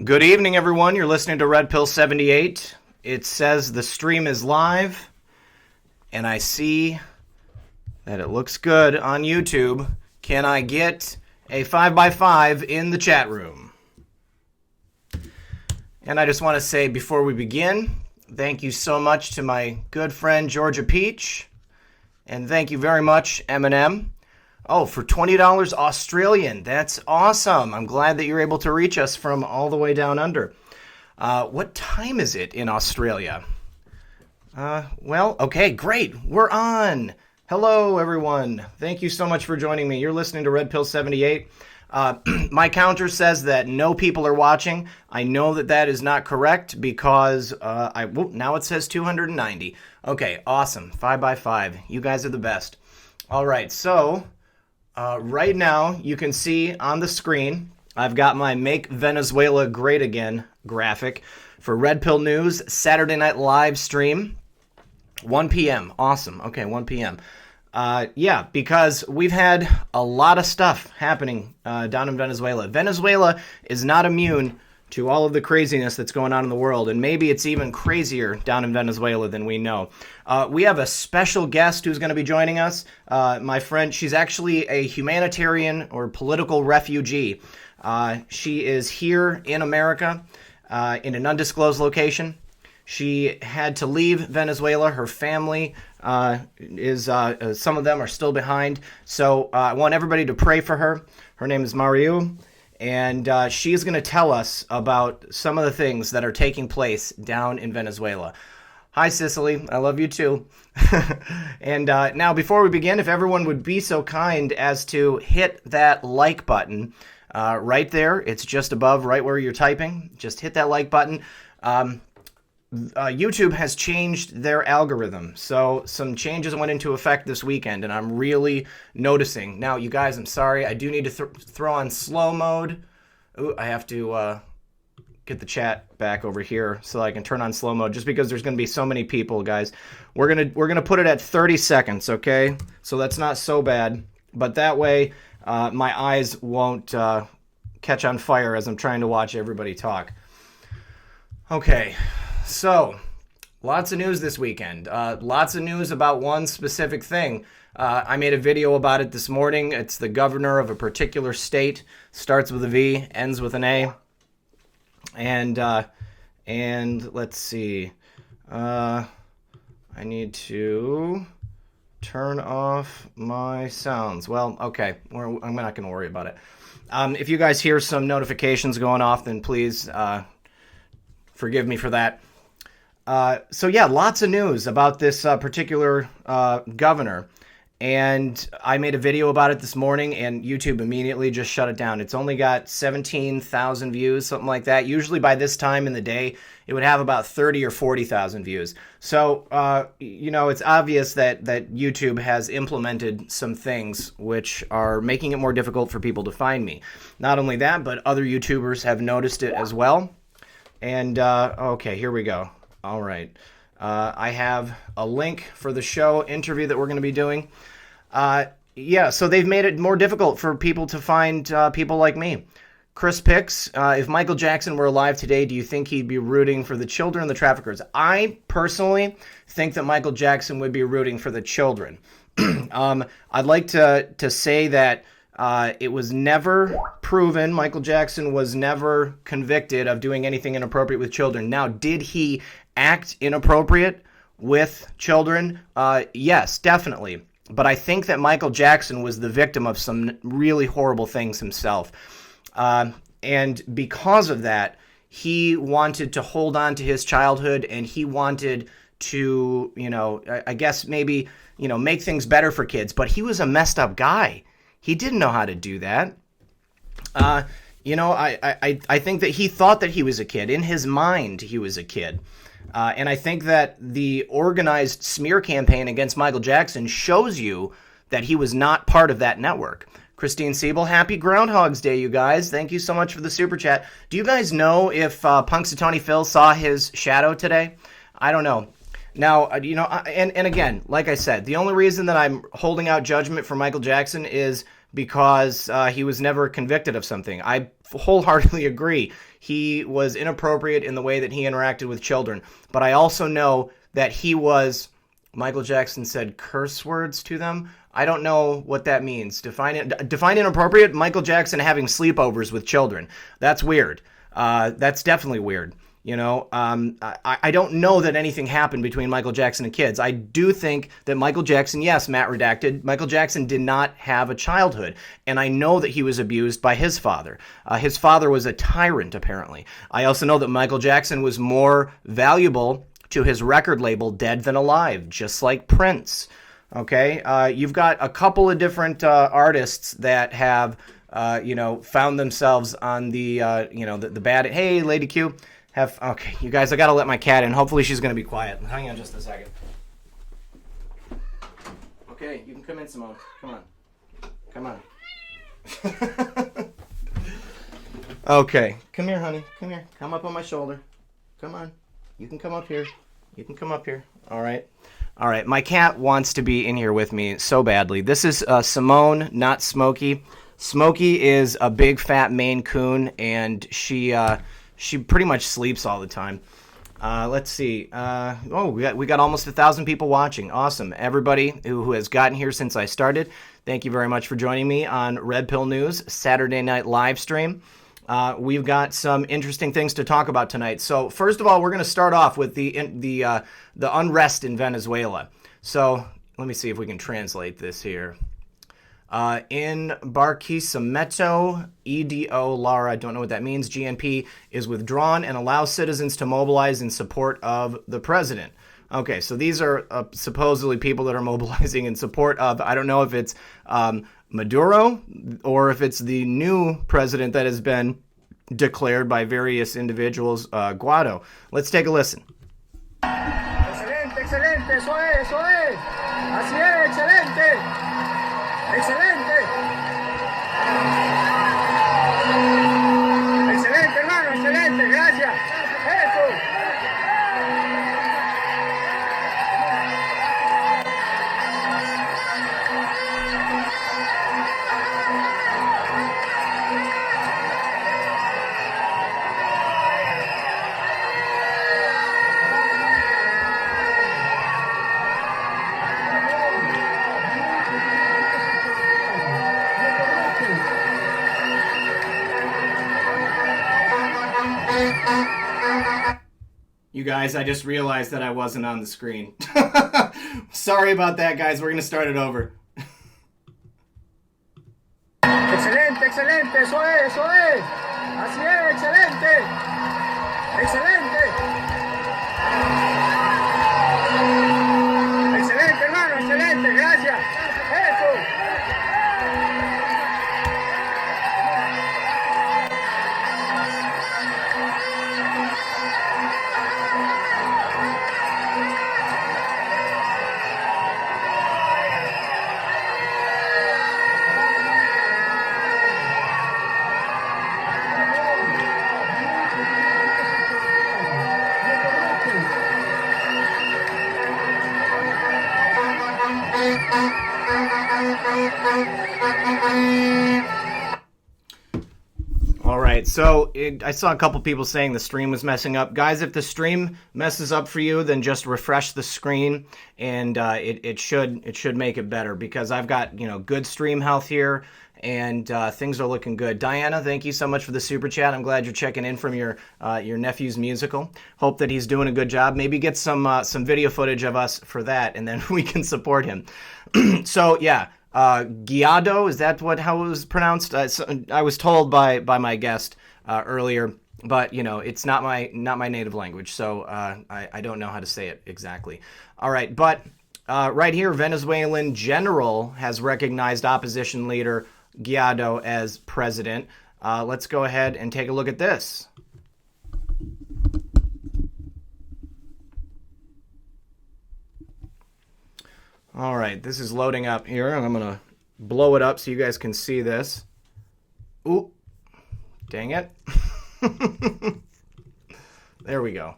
Good evening, everyone. You're listening to RedPill78. It says the stream is live, and I see that it looks good on YouTube. Can I get a 5x5 in the chat room? And I just want to say before we begin, thank you so much to my good friend Georgia Peach, and thank you very much, Eminem. Oh, for $20 Australian. That's awesome. I'm glad that you're able to reach us from all the way down under. What time is it in Australia? Well, okay, great. We're on. Hello, everyone. Thank you so much for joining me. You're listening to RedPill78. My counter says that no people are watching. I know that that is not correct because now it says 290. Okay, awesome. 5x5. You guys are the best. All right, so right now you can see on the screen I've got my Make Venezuela Great Again graphic for Red Pill News Saturday Night Live stream, 1 p.m. Awesome. Okay, 1 p.m. Yeah, because we've had a lot of stuff happening down in Venezuela. Venezuela is not immune to all of the craziness that's going on in the world, and maybe it's even crazier down in Venezuela than we know. We have a special guest who's going to be joining us. My friend, she's actually a humanitarian or political refugee. She is here in America in an undisclosed location. She had to leave Venezuela. Her family some of them are still behind. So I want everybody to pray for her. Her name is Mariu, and she is going to tell us about some of the things that are taking place down in Venezuela. Hi, Cicely. I love you too. And now, before we begin, if everyone would be so kind as to hit that like button right there. It's just above, right where you're typing. Just hit that like button. YouTube has changed their algorithm, so some changes went into effect this weekend, and I'm really noticing. Now, you guys, I'm sorry, I do need to throw on slow mode. Ooh, I have to get the chat back over here so I can turn on slow mode, just because there's going to be so many people, guys. We're gonna put it at 30 seconds, okay? So that's not so bad, but that way my eyes won't catch on fire as I'm trying to watch everybody talk. Okay. So, lots of news this weekend. Lots of news about one specific thing. I made a video about it this morning. It's the governor of a particular state. Starts with a V, ends with an A. And let's see. I need to turn off my sounds. Well, okay. I'm not going to worry about it. If you guys hear some notifications going off, then please forgive me for that. So yeah, lots of news about this particular governor, and I made a video about it this morning, and YouTube immediately just shut it down. It's only got 17,000 views, something like that. Usually by this time in the day, it would have about 30 or 40,000 views. So, it's obvious that YouTube has implemented some things which are making it more difficult for people to find me. Not only that, but other YouTubers have noticed it as well. And, okay, here we go. All right. I have a link for the show interview that we're going to be doing. Yeah, so they've made it more difficult for people to find people like me. Chris Picks, if Michael Jackson were alive today, do you think he'd be rooting for the children or the traffickers? I personally think that Michael Jackson would be rooting for the children. I'd like to say that it was never proven. Michael Jackson was never convicted of doing anything inappropriate with children. Now, did he act inappropriate with children? Yes, definitely. But I think that Michael Jackson was the victim of some really horrible things himself. And because of that, he wanted to hold on to his childhood, and he wanted to, I guess maybe, make things better for kids. But he was a messed up guy. He didn't know how to do that. I think that he thought that he was a kid. In his mind, he was a kid. And I think that the organized smear campaign against Michael Jackson shows you that he was not part of that network. Christine Siebel, happy Groundhog's Day, you guys. Thank you so much for the super chat. Do you guys know if Punxsutawney Phil saw his shadow today? I don't know. Now, and again, like I said, the only reason that I'm holding out judgment for Michael Jackson is because he was never convicted of something. I wholeheartedly agree. He was inappropriate in the way that he interacted with children. But I also know that he was, Michael Jackson said curse words to them. I don't know what that means. Define inappropriate. Michael Jackson having sleepovers with children. That's weird. That's definitely weird. You know, I don't know that anything happened between Michael Jackson and kids. I do think that Michael Jackson, yes, Matt redacted, Michael Jackson did not have a childhood. And I know that he was abused by his father. His father was a tyrant, apparently. I also know that Michael Jackson was more valuable to his record label Dead Than Alive, just like Prince. Okay, you've got a couple of different artists that have, found themselves on the, the bad. Hey, Lady Q. Okay, you guys, I gotta let my cat in. Hopefully she's gonna be quiet. Hang on just a second. Okay, you can come in, Simone. Come on. Okay, come here, honey. Come here. Come up on my shoulder. Come on. You can come up here. All right. My cat wants to be in here with me so badly. This is Simone, not Smokey. Smokey is a big fat Maine Coon, and she pretty much sleeps all the time. Let's see. We got almost 1,000 people watching. Awesome. Everybody who has gotten here since I started, thank you very much for joining me on Red Pill News Saturday night live stream. We've got some interesting things to talk about tonight. So first of all, we're going to start off with the unrest in Venezuela. So let me see if we can translate this here. In Barquisimeto, EDO, Lara, I don't know what that means, GNP is withdrawn and allows citizens to mobilize in support of the president. Okay, so these are supposedly people that are mobilizing in support of, I don't know if it's Maduro or if it's the new president that has been declared by various individuals, Guaido. Let's take a listen. Excelente, excelente, eso es. Así es, excelente. Excelente. Excelente, hermano, excelente, gracias. Eso. You guys, I just realized that I wasn't on the screen. Sorry about that, guys. We're going to start it over. Excelente, excelente, eso es. Así es, excelente. Excelente. Excelente, hermano, excelente, gracias. Eso. All right, so I saw a couple people saying the stream was messing up. Guys, if the stream messes up for you, then just refresh the screen, and it should make it better, because I've got good stream health here, and things are looking good. Diana, thank you so much for the super chat. I'm glad you're checking in from your nephew's musical. Hope that he's doing a good job. Maybe get some video footage of us for that, and then we can support him. So yeah. Guaido, is that how it was pronounced? I was told by my guest earlier, but it's not my native language, so I don't know how to say it exactly. All right, but right here, Venezuelan general has recognized opposition leader Guaido as president. Let's go ahead and take a look at this. All right, this is loading up here, and I'm going to blow it up so you guys can see this. Ooh, dang it. There we go.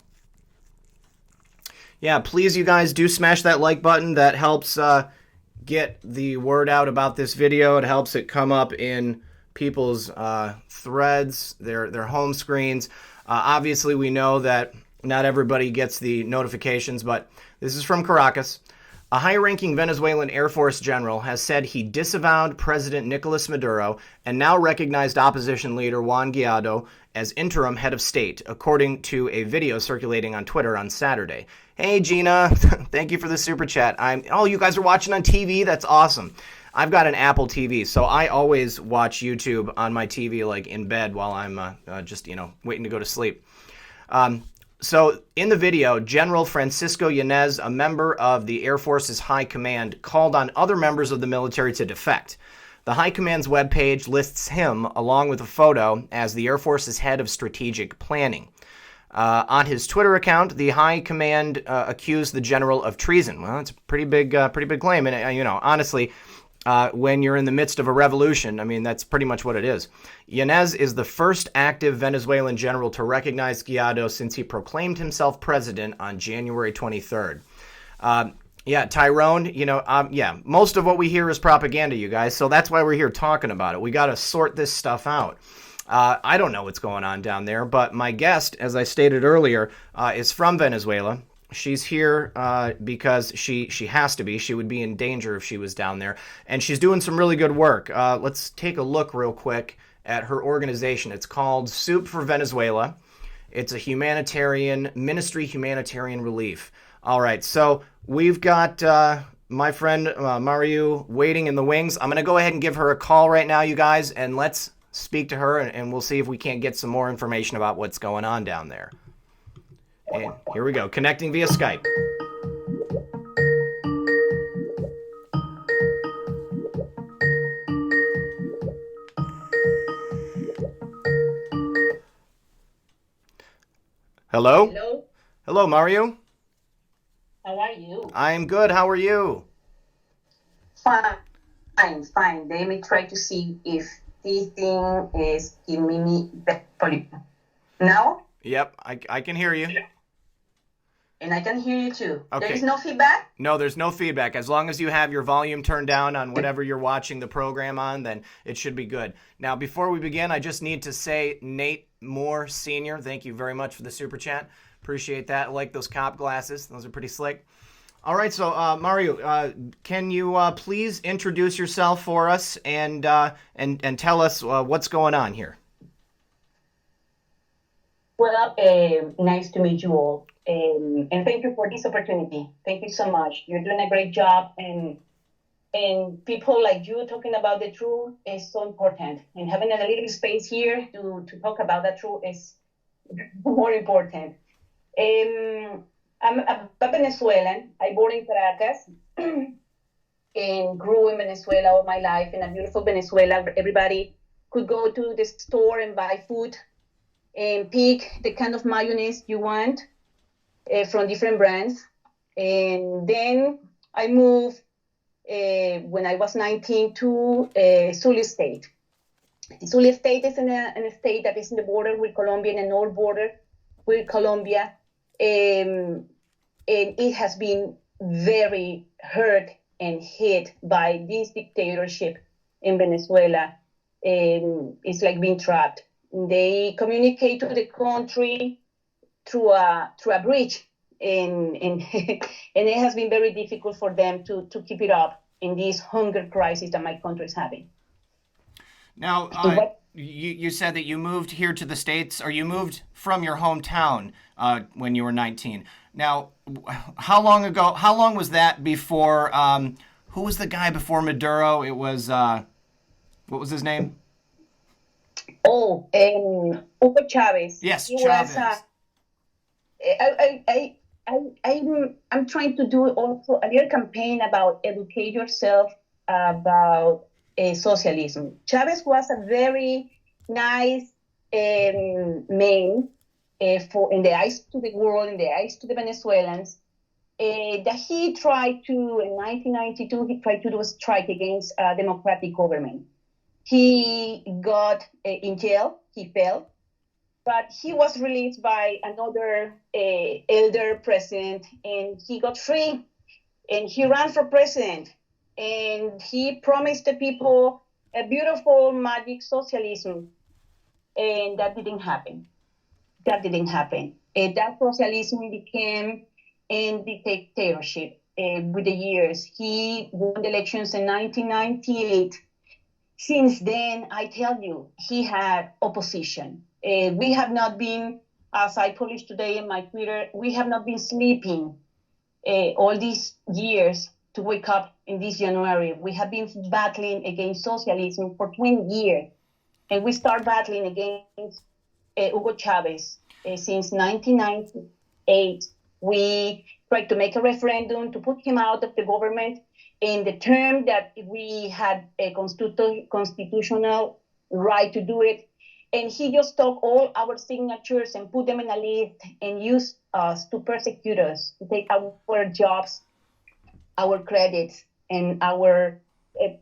Yeah, please, you guys, do smash that like button. That helps get the word out about this video. It helps it come up in people's threads, their home screens. Obviously, we know that not everybody gets the notifications, but this is from Caracas. A high-ranking Venezuelan Air Force general has said he disavowed President Nicolas Maduro and now recognized opposition leader Juan Guaido as interim head of state, according to a video circulating on Twitter on Saturday. Hey, Gina. Thank you for the super chat. Oh, you guys are watching on TV? That's awesome. I've got an Apple TV, so I always watch YouTube on my TV, like in bed while I'm just, waiting to go to sleep. So in the video, General Francisco Yanez, a member of the Air Force's High Command, called on other members of the military to defect. The High Command's webpage lists him, along with a photo, as the Air Force's head of strategic planning. On his Twitter account, the High Command accused the general of treason. Well, it's a pretty big claim, and honestly, when you're in the midst of a revolution, I mean, that's pretty much what it is. Yanez is the first active Venezuelan general to recognize Guaido since he proclaimed himself president on January 23rd. Tyrone, most of what we hear is propaganda, you guys, so that's why we're here talking about it. We got to sort this stuff out. I don't know what's going on down there, but my guest, as I stated earlier, is from Venezuela. She's here because she has to be. She would be in danger if she was down there. And she's doing some really good work. Let's take a look real quick at her organization. It's called Soup for Venezuela. It's a humanitarian relief. All right, so we've got my friend Mariu waiting in the wings. I'm going to go ahead and give her a call right now, you guys, and let's speak to her, and we'll see if we can't get some more information about what's going on down there. And here we go, connecting via Skype. Hello? Hello? Hello, Mario. How are you? I'm good. How are you? Fine. Let me try to see if this thing is giving me the... Now? Yep, I can hear you. And I can hear you too. Okay. There is no feedback? No, there's no feedback. As long as you have your volume turned down on whatever you're watching the program on, then it should be good. Now, before we begin, I just need to say Nate Moore Sr., thank you very much for the super chat. Appreciate that. I like those cop glasses. Those are pretty slick. All right, so Mario, can you please introduce yourself for us and tell us what's going on here? Well, nice to meet you all. And thank you for this opportunity. Thank you so much. You're doing a great job. And people like you talking about the truth is so important. And having a little space here to talk about the truth is more important. I'm a Venezuelan. I born in Caracas and grew in Venezuela all my life, in a beautiful Venezuela. Everybody could go to the store and buy food and pick the kind of mayonnaise you want from different brands. And then I moved when I was 19 to Zulia State. Zulia State is a state that is in the border with Colombia, in the north border with Colombia. And it has been very hurt and hit by this dictatorship in Venezuela. It's like being trapped. They communicate to the country through a bridge, and it has been very difficult for them to keep it up in this hunger crisis that my country is having. Now, you said that you moved here to the States, or you moved from your hometown when you were 19. Now, how long was that before, who was the guy before Maduro? It was, what was his name? Oh, Hugo Chavez. Yes, he Chavez. I'm trying to do also a little campaign about educate yourself about socialism. Chavez was a very nice man in the eyes to the world, in the eyes to the Venezuelans. That he tried to, in 1992, he tried to do a strike against a democratic government. He got in jail, he fell, but he was released by another elder president, and he got free, and he ran for president, and he promised the people a beautiful magic socialism, and that didn't happen. That didn't happen. That socialism became a dictatorship with the years. He won the elections in 1998. Since then, I tell you, he had opposition. We have not been, as I published today in my Twitter, we have not been sleeping all these years to wake up in this January. We have been battling against socialism for 20 years, and we start battling against Hugo Chavez since 1998. We tried to make a referendum to put him out of the government in the term that we had a constitutional right to do it. And he just took all our signatures and put them in a list and used us to persecute us, to take our jobs, our credits, and our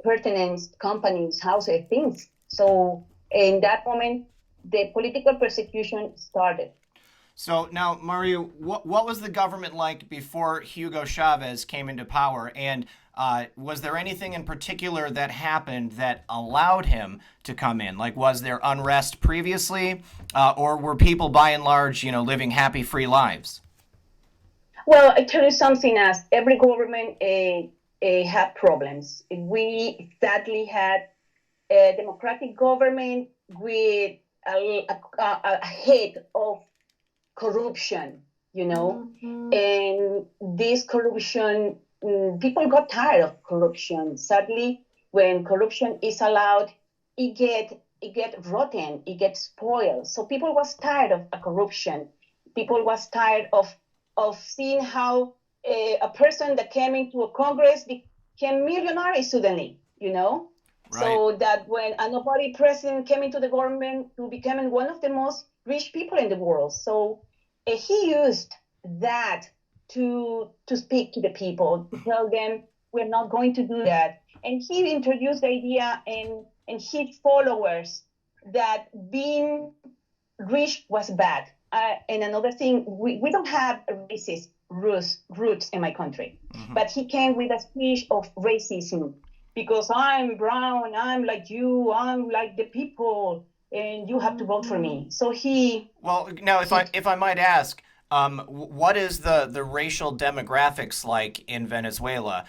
pertinence, companies, houses, things. So in that moment, the political persecution started. So now, Mario, what was the government like before Hugo Chavez came into power? And was there anything in particular that happened that allowed him to come in? Like, was there unrest previously, or were people by and large, living happy, free lives? Well, I tell you something, as every government had problems. We sadly had a democratic government with a head of corruption, and this corruption, people got tired of corruption. Sadly, when corruption is allowed, it get rotten, it gets spoiled. So people was tired of corruption. People was tired of seeing how a person that came into a Congress became millionaire suddenly, Right. So that when a nobody president came into the government to becoming one of the most rich people in the world. So he used that to speak to the people, to tell them we're not going to do that. And he introduced the idea and his followers that being rich was bad. And another thing, we don't have racist roots in my country. Mm-hmm. But he came with a speech of racism. Because I'm brown, I'm like you, I'm like the people, and you have to vote for me. So he. Well, now, if I might ask, what is the racial demographics like in Venezuela?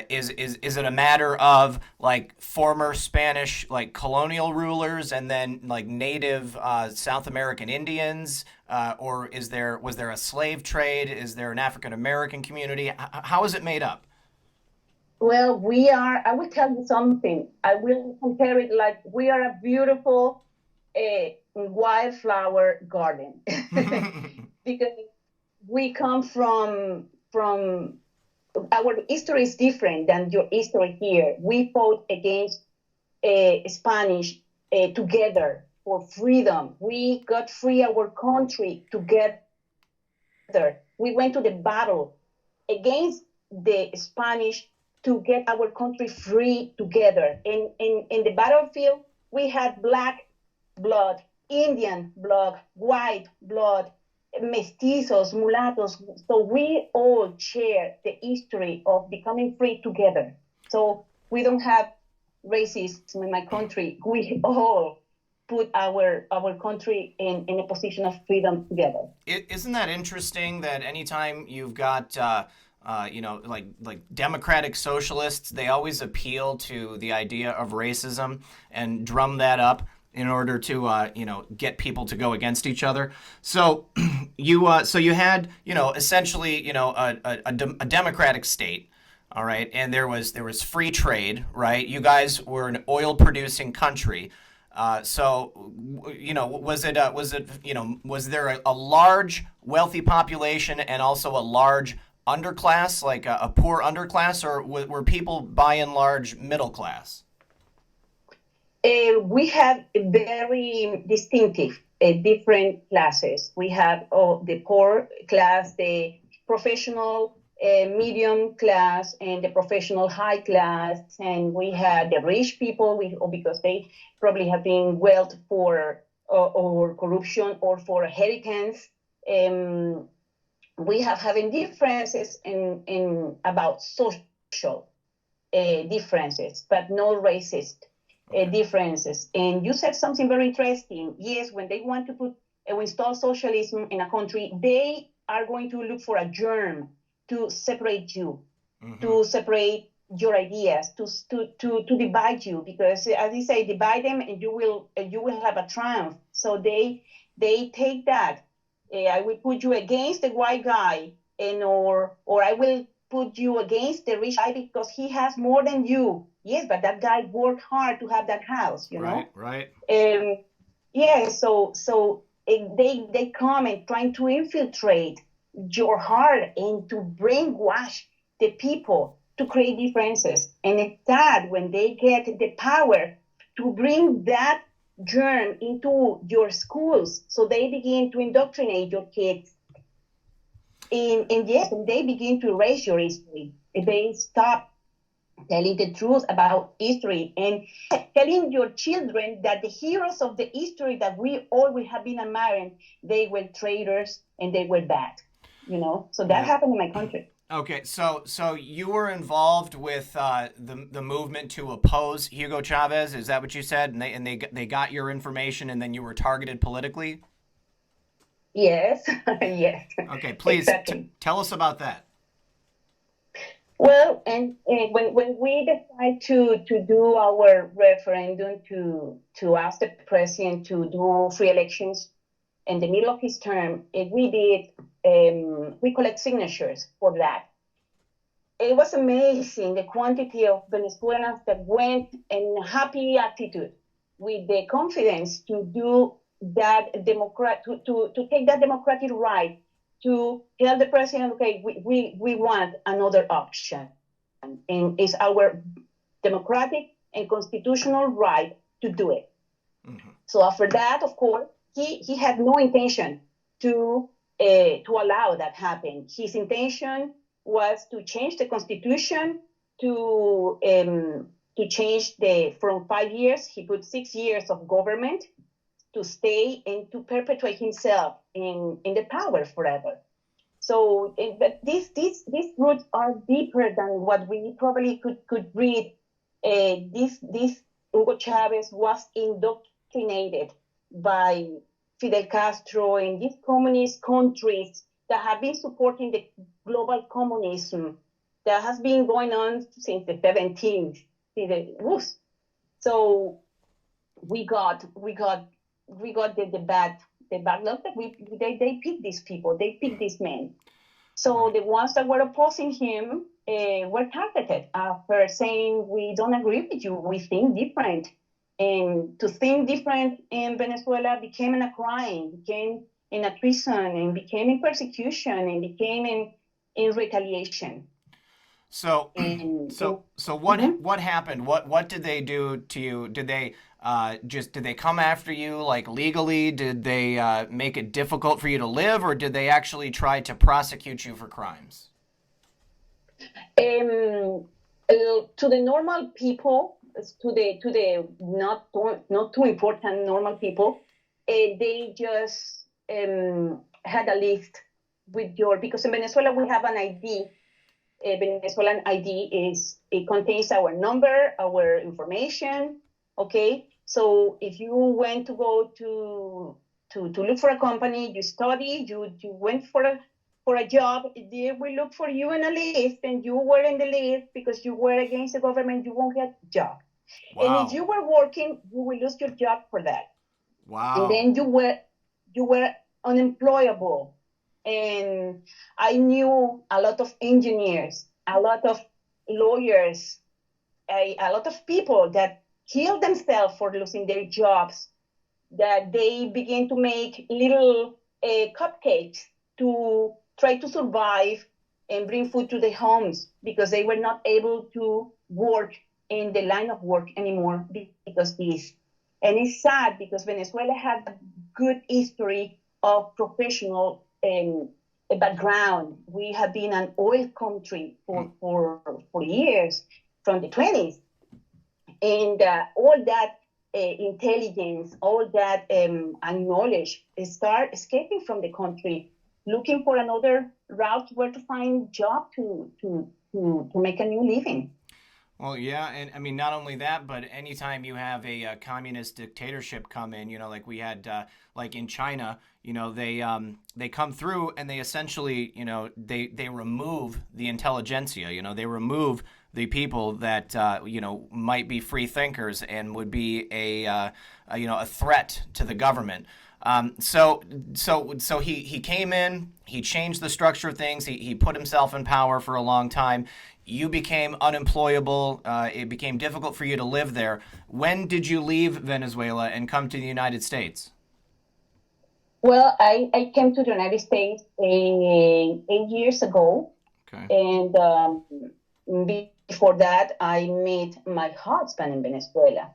Is it a matter of like former Spanish like colonial rulers and then like native South American Indians, or was there a slave trade? Is there an African American community? How is it made up? Well, I will tell you something. I will compare it like we are a beautiful wildflower garden. Because we come from our history is different than your history here. We fought against Spanish together for freedom. We got free our country together. We went to the battle against the Spanish to get our country free together. In the battlefield, we had black blood, Indian blood, white blood, mestizos, mulattoes. So we all share the history of becoming free together. So we don't have racism in my country. We all put our country in a position of freedom together. Isn't that interesting that anytime you've got like democratic socialists, they always appeal to the idea of racism and drum that up in order to get people to go against each other. So you had essentially a democratic state, all right, and there was free trade, right? You guys were an oil producing country. So was there a large wealthy population and also a large underclass, like a poor underclass, or were people by and large middle class? We have very distinctive, different classes. We have the poor class, the professional medium class, and the professional high class. And we had the rich people, because they probably have been wealth for or corruption or for inheritance. We have having differences in about social differences, but no racist. differences. And you said something very interesting. Yes, when they want to install socialism in a country, they are going to look for a germ to separate you, to separate your ideas, to divide you, because as you say, divide them and you will have a triumph. So they take that. I will put you against the white guy, and or I will put you against the rich guy because he has more than you. Yes, but that guy worked hard to have that house, you know. Right. Yeah. So they come and trying to infiltrate your heart and to brainwash the people to create differences. And it's sad when they get the power to bring that germ into your schools. So they begin to indoctrinate your kids. And yes, and they begin to erase your history. They stop telling the truth about history and telling your children that the heroes of the history that we always have been admiring, they were traitors and they were bad, you know. So that happened in my country. Okay, so you were involved with the movement to oppose Hugo Chavez. Is that what you said? And they got your information, and then you were targeted politically. Yes, yes. Okay, please exactly. Tell us about that. Well, and when we decided to do our referendum to ask the president to do free elections in the middle of his term, we collect signatures for that. It was amazing, the quantity of Venezuelans that went in happy attitude with the confidence to do that to take that democratic right to tell the president, okay, we want another option. And it's our democratic and constitutional right to do it. So after that, of course, he had no intention to allow that happen. His intention was to change the constitution to change from 5 years. He put 6 years of government to stay and to perpetuate himself in the power forever. So, but these roots are deeper than what we probably could read. This Hugo Chavez was indoctrinated by Fidel Castro in these communist countries that have been supporting the global communism that has been going on since the 17th. So we got the bad luck that they picked these people, they picked these men. So the ones that were opposing him were targeted for saying, we don't agree with you, we think different. And to think different in Venezuela became a crime, became in a treason, and became in persecution, and became in retaliation. So what happened? What did they do to you? Did they did they come after you like legally? Did they make it difficult for you to live, or did they actually try to prosecute you for crimes? To the normal people, to the not too important normal people, they just had a list with because in Venezuela we have an ID. Venezuelan ID it contains our number, our information. Okay, so if you went to go to look for a company, you study, you went for a job, they will look for you in a list, and you were in the list because you were against the government, you won't get a job. Wow. And if you were working, you will lose your job for that. Wow. And then you were unemployable. And I knew a lot of engineers, a lot of lawyers, a lot of people that killed themselves for losing their jobs, that they began to make little cupcakes to try to survive and bring food to their homes because they were not able to work in the line of work anymore because this. And it's sad because Venezuela had a good history of professional background. We have been an oil country for years, from the 20s. And all that intelligence, all that knowledge start escaping from the country, looking for another route where to find job to make a new living. Well, yeah, and I mean not only that, but anytime you have a, communist dictatorship come in, like we had, like in China, they come through and they essentially, they remove the intelligentsia, they remove the people that might be free thinkers and would be a threat to the government. So he came in, he changed the structure of things, he put himself in power for a long time. You became unemployable. It became difficult for you to live there. When did you leave Venezuela and come to the United States? Well, I came to the United States 8 years ago, Okay. and before that, I met my husband in Venezuela.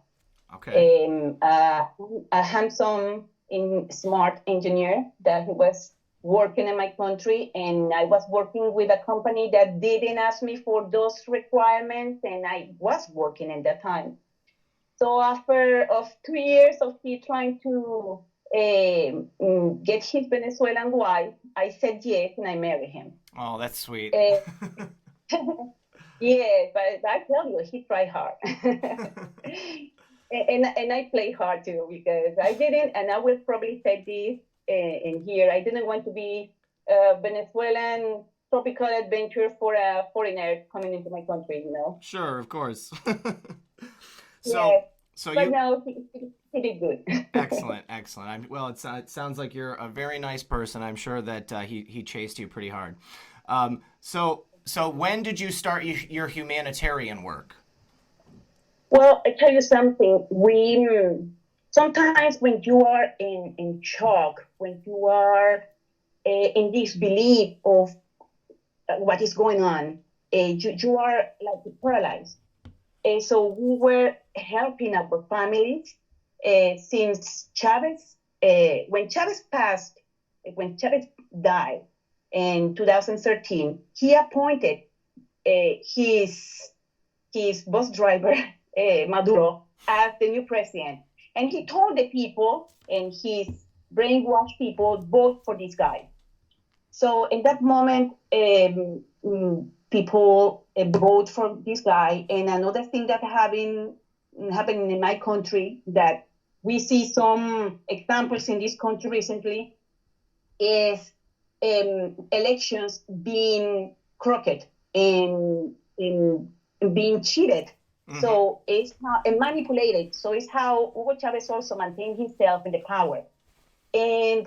Okay. A handsome, smart engineer that he was working in my country, and I was working with a company that didn't ask me for those requirements, and I was working in that time. So after of 2 years of he trying to get his Venezuelan wife, I said yes, and I married him. Oh, that's sweet. Uh, yeah, but I tell you, he tried hard. And I play hard too because I didn't, and I will probably say this in here. I didn't want to be a Venezuelan tropical adventure for a foreigner coming into my country. Sure, of course. so, Yes, so but you no, he did good. excellent, excellent. Well, it sounds like you're a very nice person. I'm sure that he chased you pretty hard. So when did you start your humanitarian work? Well, I tell you something. We sometimes when you are in shock, when you are in disbelief of what is going on, you are like paralyzed. So we were helping our families since Chavez, when Chavez passed, when Chavez died in 2013, he appointed his bus driver, Maduro, as the new president. And he told the people and his brainwashed people, vote for this guy. So in that moment, people vote for this guy. And another thing that happening in my country that we see some examples in this country recently is elections being crooked and being cheated. Mm-hmm. So it's how and manipulated. So it's how Hugo Chavez also maintained himself in the power and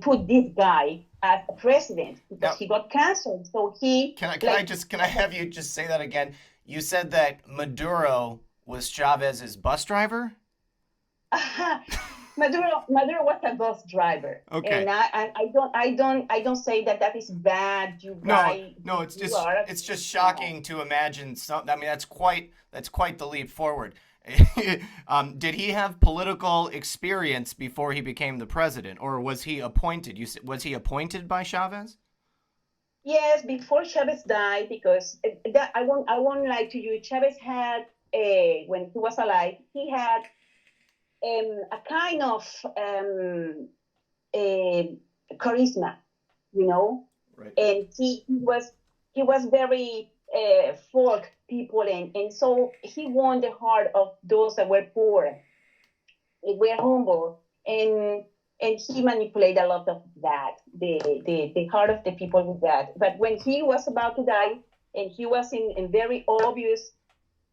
put this guy as a president because Now, he got canceled. So he can I have you just say that again? You said that Maduro was Chavez's bus driver? Maduro was a bus driver, Okay. and I don't say that is bad. You No, guy, no, you are, it's just shocking to imagine. I mean, that's quite the leap forward. Did he have political experience before he became the president, or was he appointed? Was he appointed by Chavez? Yes, before Chavez died, because that I won't lie to you. Chavez had when he was alive, he had a kind of a charisma, you know, Right. and he was very folk people, and so he won the heart of those that were poor, were humble, and he manipulated a lot of that, the heart of the people with that. But when he was about to die, and he was in very obvious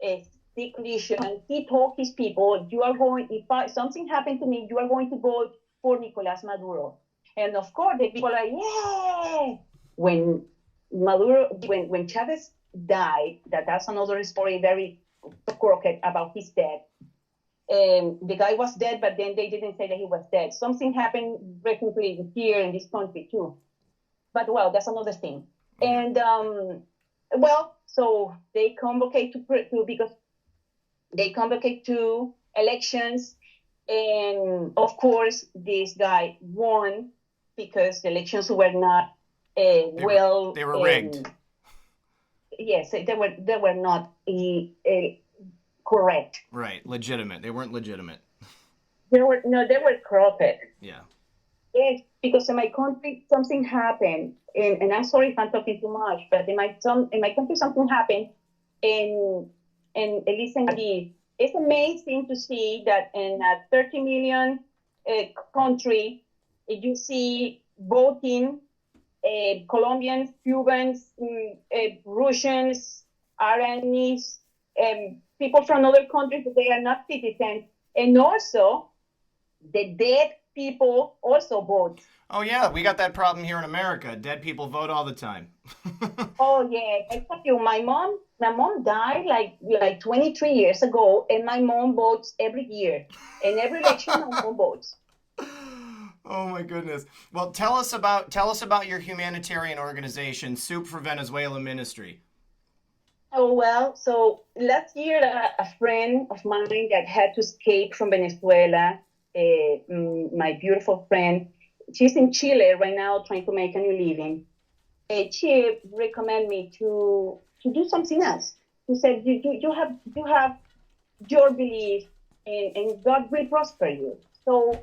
uh, sick condition, he told his people, "You are going. If something happened to me, you are going to vote for Nicolas Maduro." And of course, the people are, "Yeah." When when Chavez died, that's another story, very crooked about his death. The guy was dead, but then they didn't say that he was dead. Something happened recently here in this country too. But well, that's another thing. Yeah. And well, so they convocate to because they convocate to elections, and of course, this guy won because the elections were not They were rigged. Yes, they were not correct. Right, legitimate. They weren't legitimate. They were corrupted. Yeah. Yes, because in my country something happened, and I'm sorry if I'm talking too much, but in my country something happened And listen to this. It's amazing to see that in a 30 million country, you see voting Colombians, Cubans, Russians, Iranians, people from other countries that they are not citizens, and also the dead people also vote. Oh yeah, we got that problem here in America. Dead people vote all the time. Oh yeah, I tell you, my mom died like 23 years ago, and my mom votes every year. In every election, my mom votes. Oh my goodness. Well, tell us about your humanitarian organization, Soup for Venezuela Ministry. Oh well, so last year a friend of mine that had to escape from Venezuela, my beautiful friend, she's in Chile right now trying to make a new living. She recommended me to do something else. She said, you have your belief, and God will prosper you. So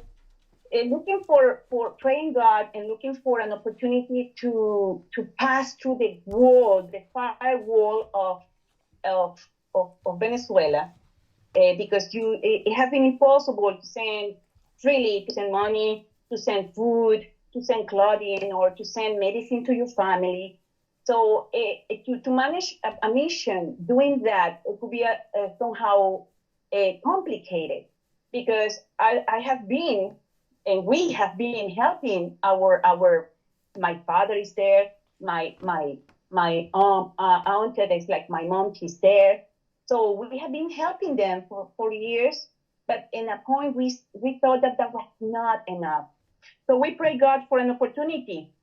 looking for praying God and looking for an opportunity to pass through the wall, the firewall of Venezuela, because it has been impossible to send freely, to send money, to send food, to send clothing, or to send medicine to your family. So to manage a mission, doing that, it could be somehow complicated, because I have been, and we have been helping my father is there, my aunt that is like my mom, she's there. So we have been helping them for years, but in a point we thought that was not enough. So we prayed God for an opportunity,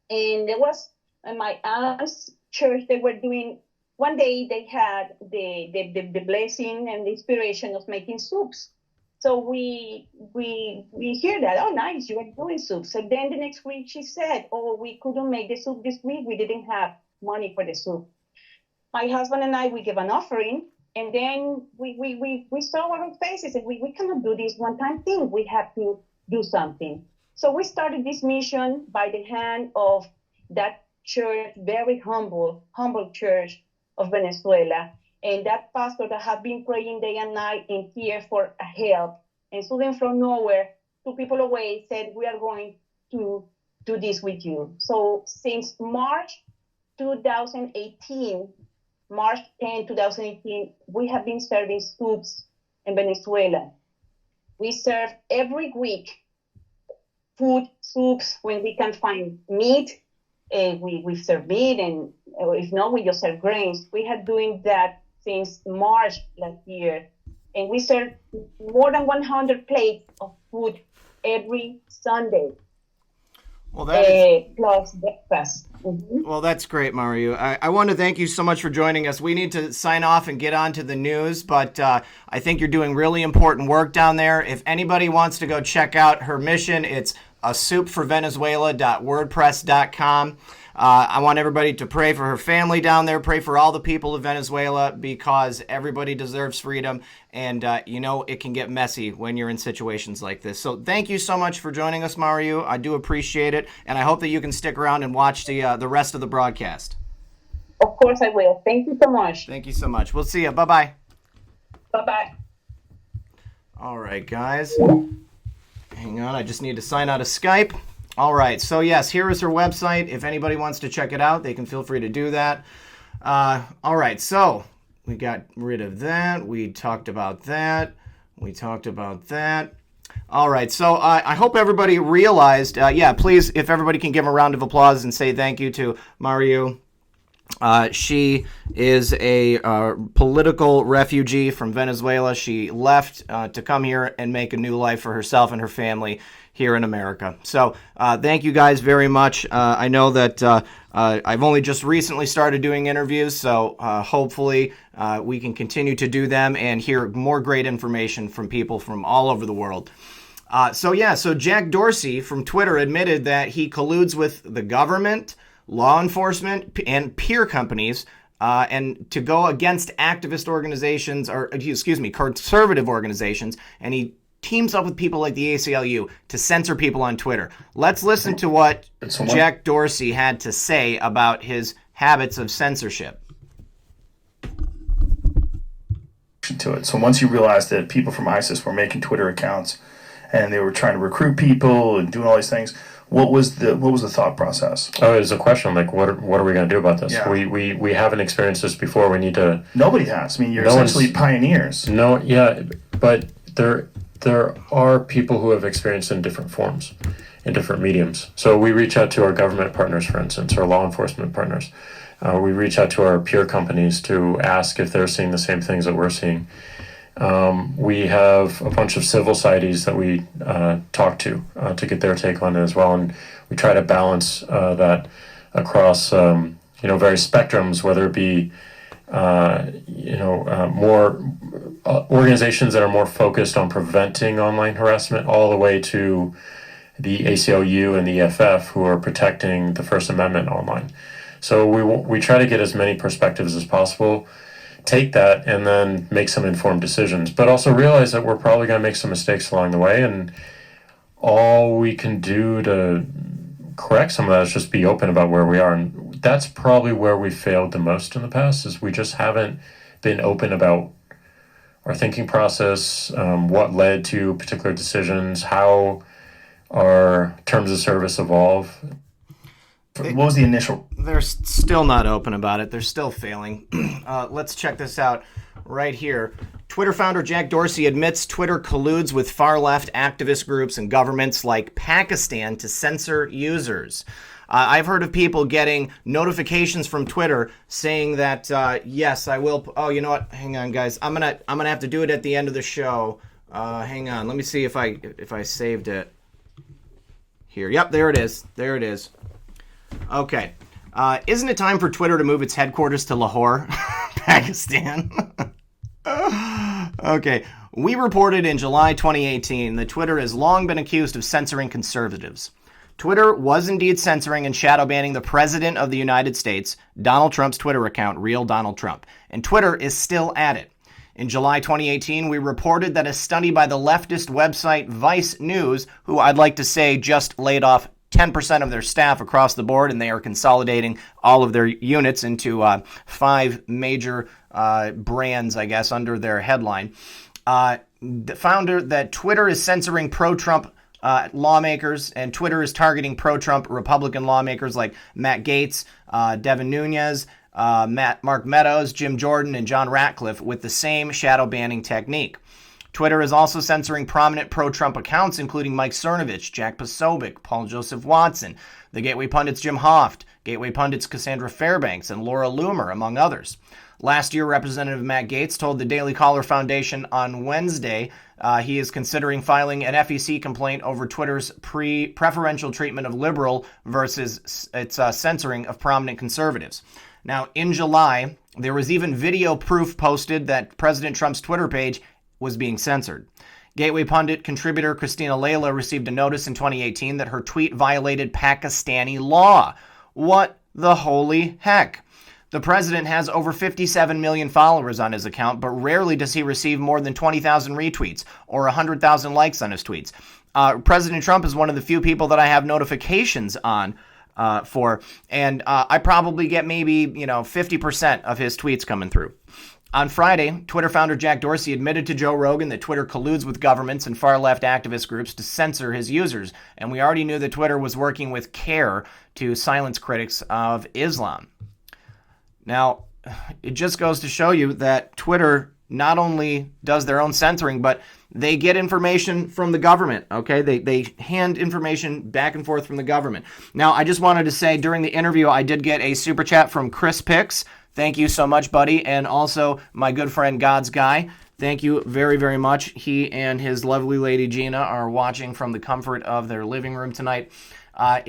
and there was my aunt's church. They were doing one day. They had the blessing and the inspiration of making soups. So we hear that. Oh, nice, you are doing soup. So then the next week she said, "Oh, we couldn't make the soup this week. We didn't have money for the soup." My husband and I, we gave an offering, and then we saw our faces, and we cannot do this one-time thing. We have to do something. So we started this mission by the hand of that church, very humble church of Venezuela. And that pastor that had been praying day and night in here for help. And suddenly from nowhere, two people away said, we are going to do this with you. So since March 2018, March 10, 2018, we have been serving soups in Venezuela. We serve every week food, soups, when we can find meat. We serve meat, and if not, we just serve grains. We have doing that since March last year, and we serve more than 100 plates of food every Sunday. Well, that is plus breakfast. Mm-hmm. Well, that's great, Mario. I want to thank you so much for joining us. We need to sign off and get on to the news, but I think you're doing really important work down there. If anybody wants to go check out her mission, it's soupforvenezuela.wordpress.com. I want everybody to pray for her family down there, pray for all the people of Venezuela, because everybody deserves freedom, and it can get messy when you're in situations like this. So thank you so much for joining us, Mario. I do appreciate it, and I hope that you can stick around and watch the rest of the broadcast. Of course I will. Thank you so much. Thank you so much. We'll see you. Bye-bye. Bye-bye. All right, guys. Hang on, I just need to sign out of Skype. All right, so yes, here is her website. If anybody wants to check it out, they can feel free to do that. All right, so we got rid of that. We talked about that. All right, so I hope everybody realized, please, if everybody can give a round of applause and say thank you to Mario. She is a political refugee from Venezuela. She left to come here and make a new life for herself and her family here in America. So thank you guys very much. I know that I've only just recently started doing interviews, so hopefully we can continue to do them and hear more great information from people from all over the world. So Jack Dorsey from Twitter admitted that he colludes with the government, law enforcement, and peer companies, and to go against activist organizations, or conservative organizations, and he teams up with people like the ACLU to censor people on Twitter. Let's listen to what Jack Dorsey had to say about his habits of censorship. to it. So once you realized that people from ISIS were making Twitter accounts and they were trying to recruit people and doing all these things, what was the thought process? Oh, it was a question like, what are we going to do about this? Yeah. We haven't experienced this before. We need to. Nobody has. I mean, you're essentially pioneers. No, yeah, but there are people who have experienced in different forms, in different mediums. So we reach out to our government partners, for instance, our law enforcement partners. We reach out to our peer companies to ask if they're seeing the same things that we're seeing. We have a bunch of civil societies that we talk to get their take on it as well, and we try to balance that across various spectrums, whether it be more organizations that are more focused on preventing online harassment, all the way to the ACLU and the EFF, who are protecting the First Amendment online. So we try to get as many perspectives as possible, take that, and then make some informed decisions, but also realize that we're probably going to make some mistakes along the way, and all we can do to correct some of that is just be open about where we are. And that's probably where we failed the most in the past, is we just haven't been open about our thinking process, what led to particular decisions, how our terms of service evolve. What was the initial? They're still not open about it. They're still failing. Let's check this out right here. Twitter founder Jack Dorsey admits Twitter colludes with far-left activist groups and governments like Pakistan to censor users. I've heard of people getting notifications from Twitter saying that, yes, I will. Oh, you know what? Hang on, guys. I'm gonna have to do it at the end of the show. Hang on. Let me see if I saved it here. Yep, there it is. There it is. Okay. Isn't it time for Twitter to move its headquarters to Lahore, Pakistan? Okay. We reported in July 2018 that Twitter has long been accused of censoring conservatives. Twitter was indeed censoring and shadow banning the President of the United States, Donald Trump's Twitter account, Real Donald Trump. And Twitter is still at it. In July 2018, we reported that a study by the leftist website Vice News, who I'd like to say just laid off 10% of their staff across the board, and they are consolidating all of their units into 5 major brands, I guess, under their headline, found that Twitter is censoring pro-Trump lawmakers, and Twitter is targeting pro-Trump Republican lawmakers like Matt Gaetz, Devin Nunes, Mark Meadows, Jim Jordan, and John Ratcliffe with the same shadow banning technique. Twitter is also censoring prominent pro-Trump accounts, including Mike Cernovich, Jack Posobiec, Paul Joseph Watson, the Gateway Pundits Jim Hoft, Gateway Pundits Cassandra Fairbanks, and Laura Loomer, among others. Last year, Representative Matt Gaetz told the Daily Caller Foundation on Wednesday he is considering filing an FEC complaint over Twitter's preferential treatment of liberal versus its censoring of prominent conservatives. Now, in July, there was even video proof posted that President Trump's Twitter page was being censored. Gateway Pundit contributor Christina Layla received a notice in 2018 that her tweet violated Pakistani law. What the holy heck? The president has over 57 million followers on his account, but rarely does he receive more than 20,000 retweets or 100,000 likes on his tweets. President Trump is one of the few people that I have notifications on for, and I probably get maybe 50% of his tweets coming through. On Friday, Twitter founder Jack Dorsey admitted to Joe Rogan that Twitter colludes with governments and far-left activist groups to censor his users, and we already knew that Twitter was working with CARE to silence critics of Islam. Now, it just goes to show you that Twitter not only does their own censoring, but they get information from the government, okay? They hand information back and forth from the government. Now, I just wanted to say during the interview, I did get a super chat from Chris Pix. Thank you so much, buddy. And also my good friend God's Guy. Thank you very, very much. He and his lovely lady Gina are watching from the comfort of their living room tonight. I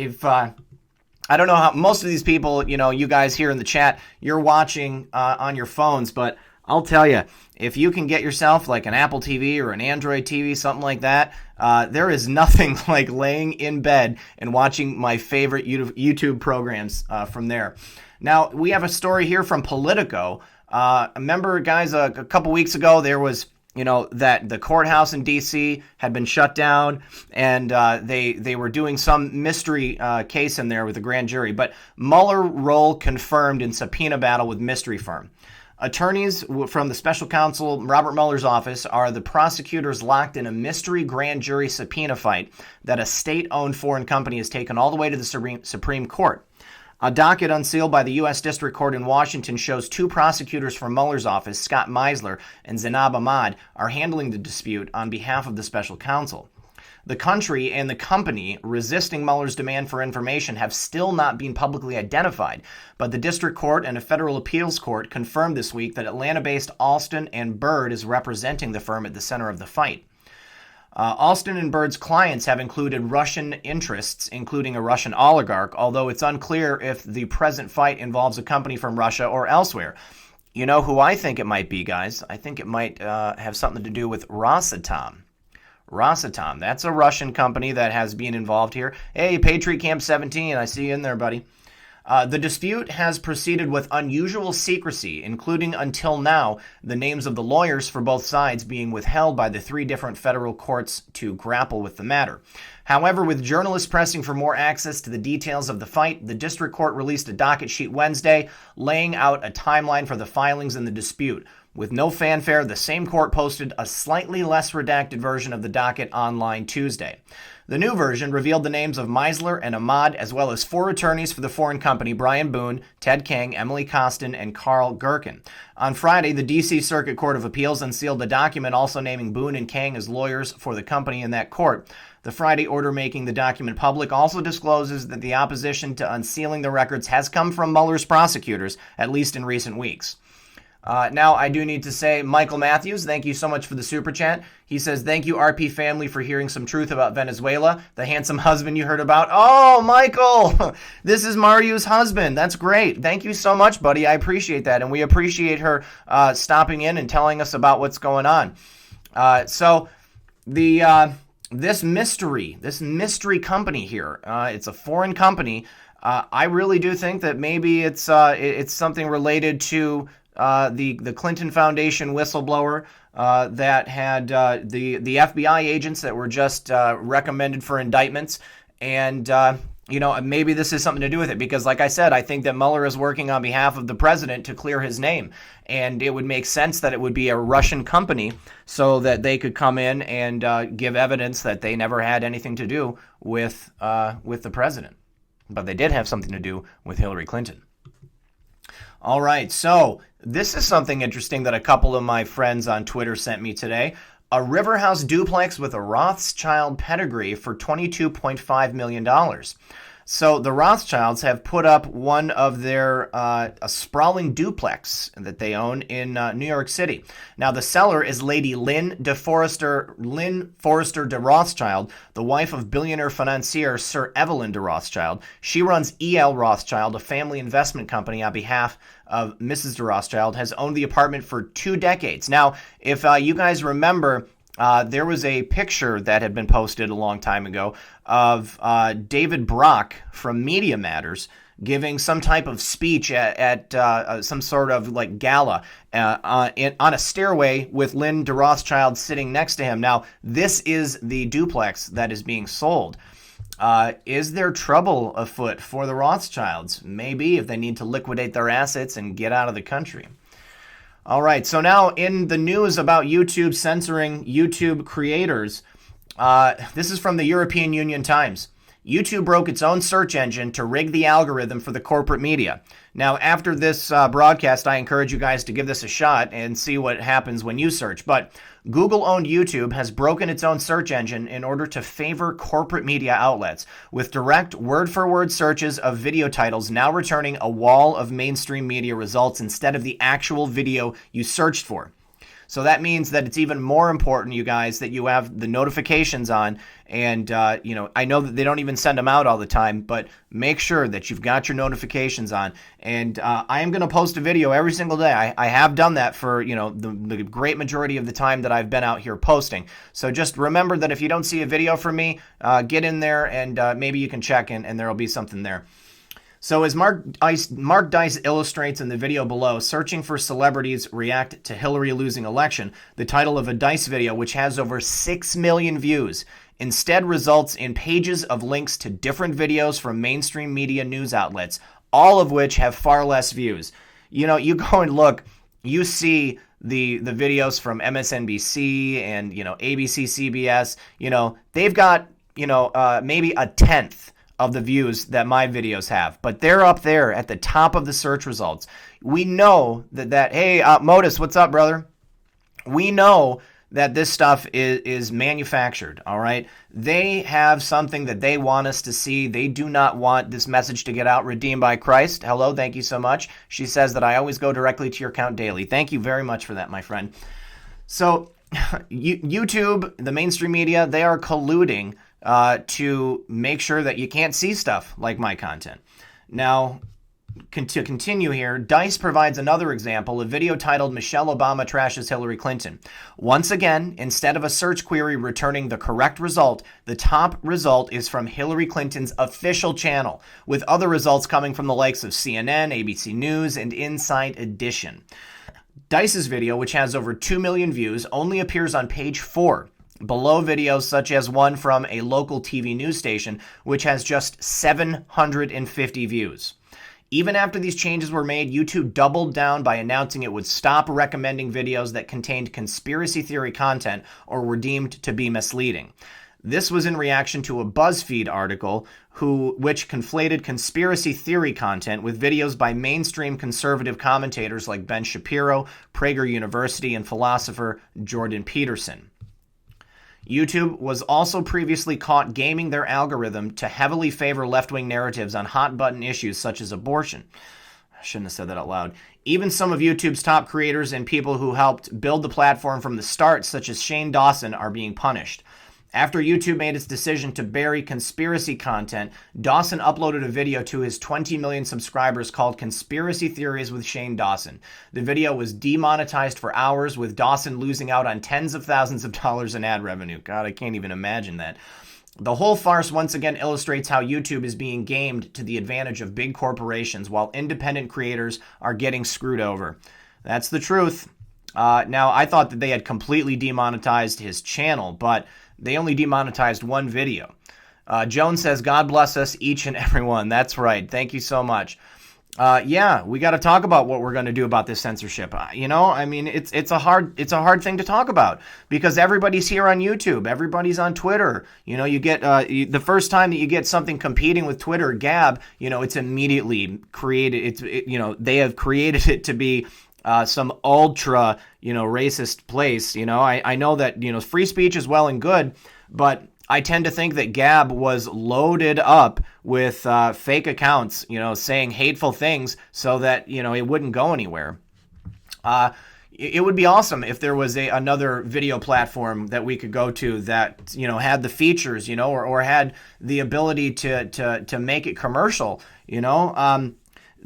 don't know how most of these people, you guys here in the chat, you're watching on your phones, but I'll tell you, if you can get yourself like an Apple TV or an Android TV, something like that, there is nothing like laying in bed and watching my favorite YouTube programs from there. Now, we have a story here from Politico. Remember, guys, a couple weeks ago, there was, that the courthouse in D.C. had been shut down, and they were doing some mystery case in there with the grand jury. But Mueller role confirmed in subpoena battle with mystery firm. Attorneys from the special counsel Robert Mueller's office are the prosecutors locked in a mystery grand jury subpoena fight that a state-owned foreign company has taken all the way to the Supreme Court. A docket unsealed by the U.S. District Court in Washington shows two prosecutors from Mueller's office, Scott Meisler and Zainab Ahmad, are handling the dispute on behalf of the special counsel. The country and the company resisting Mueller's demand for information have still not been publicly identified, but the district court and a federal appeals court confirmed this week that Atlanta-based Alston and Bird is representing the firm at the center of the fight. Alston and Bird's clients have included Russian interests, including a Russian oligarch, although it's unclear if the present fight involves a company from Russia or elsewhere. You know who I think it might be, guys? I think it might have something to do with Rosatom. Rosatom, that's a Russian company that has been involved here. Hey, Patriot Camp 17, I see you in there, buddy. The dispute has proceeded with unusual secrecy, including until now the names of the lawyers for both sides being withheld by the three different federal courts to grapple with the matter. However, with journalists pressing for more access to the details of the fight, the district court released a docket sheet Wednesday, laying out a timeline for the filings in the dispute. With no fanfare, the same court posted a slightly less redacted version of the docket online Tuesday. The new version revealed the names of Meisler and Ahmad, as well as four attorneys for the foreign company, Brian Boone, Ted King, Emily Costin, and Carl Gherkin. On Friday, the D.C. Circuit Court of Appeals unsealed a document also naming Boone and King as lawyers for the company in that court. The Friday order making the document public also discloses that the opposition to unsealing the records has come from Mueller's prosecutors, at least in recent weeks. Now, I do need to say, Michael Matthews, thank you so much for the super chat. He says, thank you, RP family, for hearing some truth about Venezuela, the handsome husband you heard about. Oh, Michael, this is Mariu's husband. That's great. Thank you so much, buddy. I appreciate that. And we appreciate her stopping in and telling us about what's going on. This mystery company here, it's a foreign company. I really do think that maybe it's something related to the Clinton Foundation whistleblower that had the FBI agents that were just recommended for indictments. And, maybe this is something to do with it because, like I said, I think that Mueller is working on behalf of the president to clear his name. And it would make sense that it would be a Russian company so that they could come in and give evidence that they never had anything to do with the president. But they did have something to do with Hillary Clinton. All right, so this is something interesting that a couple of my friends on Twitter sent me today. A River House duplex with a Rothschild pedigree for $22.5 million. So the Rothschilds have put up one of their a sprawling duplex that they own in New York City. Now the seller is Lady Lynn Forrester de Rothschild, the wife of billionaire financier Sir Evelyn de Rothschild. She runs E.L. Rothschild, a family investment company on behalf of Mrs. de Rothschild, has owned the apartment for 2 decades. Now, if you guys remember, there was a picture that had been posted a long time ago of David Brock from Media Matters giving some type of speech at some sort of like gala on a stairway with Lynn de Rothschild sitting next to him. Now, this is the duplex that is being sold. Is there trouble afoot for the Rothschilds? Maybe, if they need to liquidate their assets and get out of the country. All right, so now in the news about YouTube censoring YouTube creators, this is from the European Union Times. YouTube broke its own search engine to rig the algorithm for the corporate media. Now, after this broadcast, I encourage you guys to give this a shot and see what happens when you search. But Google-owned YouTube has broken its own search engine in order to favor corporate media outlets, with direct word-for-word searches of video titles now returning a wall of mainstream media results instead of the actual video you searched for. So that means that it's even more important, you guys, that you have the notifications on. And, I know that they don't even send them out all the time, but make sure that you've got your notifications on. And I am going to post a video every single day. I have done that for, the great majority of the time that I've been out here posting. So just remember that if you don't see a video from me, get in there and maybe you can check and there will be something there. So as Mark Dice illustrates in the video below, searching for celebrities react to Hillary losing election, the title of a Dice video, which has over 6 million views, instead results in pages of links to different videos from mainstream media news outlets, all of which have far less views. You go and look you see the videos from MSNBC and, ABC, CBS, they've got, maybe a tenth of the views that my videos have, but they're up there at the top of the search results. We know that hey, Modus, what's up, brother? We know that this stuff is manufactured, all right? They have something that they want us to see. They do not want this message to get out. Redeemed by Christ. Hello, thank you so much. She says that I always go directly to your account daily. Thank you very much for that, my friend. So YouTube, the mainstream media, they are colluding to make sure that you can't see stuff like my content. Now, to continue here, Dice provides another example, a video titled Michelle Obama Trashes Hillary Clinton. Once again, instead of a search query returning the correct result, the top result is from Hillary Clinton's official channel, with other results coming from the likes of CNN, ABC News, and Inside Edition. Dice's video, which has over 2 million views, only appears on page 4, below videos such as one from a local TV news station, which has just 750 views. Even after these changes were made, YouTube doubled down by announcing it would stop recommending videos that contained conspiracy theory content or were deemed to be misleading. This was in reaction to a BuzzFeed article which conflated conspiracy theory content with videos by mainstream conservative commentators like Ben Shapiro, Prager University, and philosopher Jordan Peterson. YouTube was also previously caught gaming their algorithm to heavily favor left-wing narratives on hot-button issues such as abortion. I shouldn't have said that out loud. Even some of YouTube's top creators and people who helped build the platform from the start, such as Shane Dawson, are being punished. After YouTube made its decision to bury conspiracy content, Dawson uploaded a video to his 20 million subscribers called Conspiracy Theories with Shane Dawson. The video was demonetized for hours, with Dawson losing out on tens of thousands of dollars in ad revenue. God, I can't even imagine that. The whole farce once again illustrates how YouTube is being gamed to the advantage of big corporations while independent creators are getting screwed over. That's the truth. Now, I thought that they had completely demonetized his channel, but they only demonetized one video. Joan says, God bless us, each and every one. That's right. Thank you so much. Yeah, we got to talk about what we're going to do about this censorship. It's a hard thing to talk about because everybody's here on YouTube. Everybody's on Twitter. You get the first time that you get something competing with Twitter, Gab, it's immediately created. They have created it to be some ultra, racist place. I know that, free speech is well and good, but I tend to think that Gab was loaded up with fake accounts, saying hateful things so that, it wouldn't go anywhere. It would be awesome if there was another video platform that we could go to that, had the features, or had the ability to make it commercial,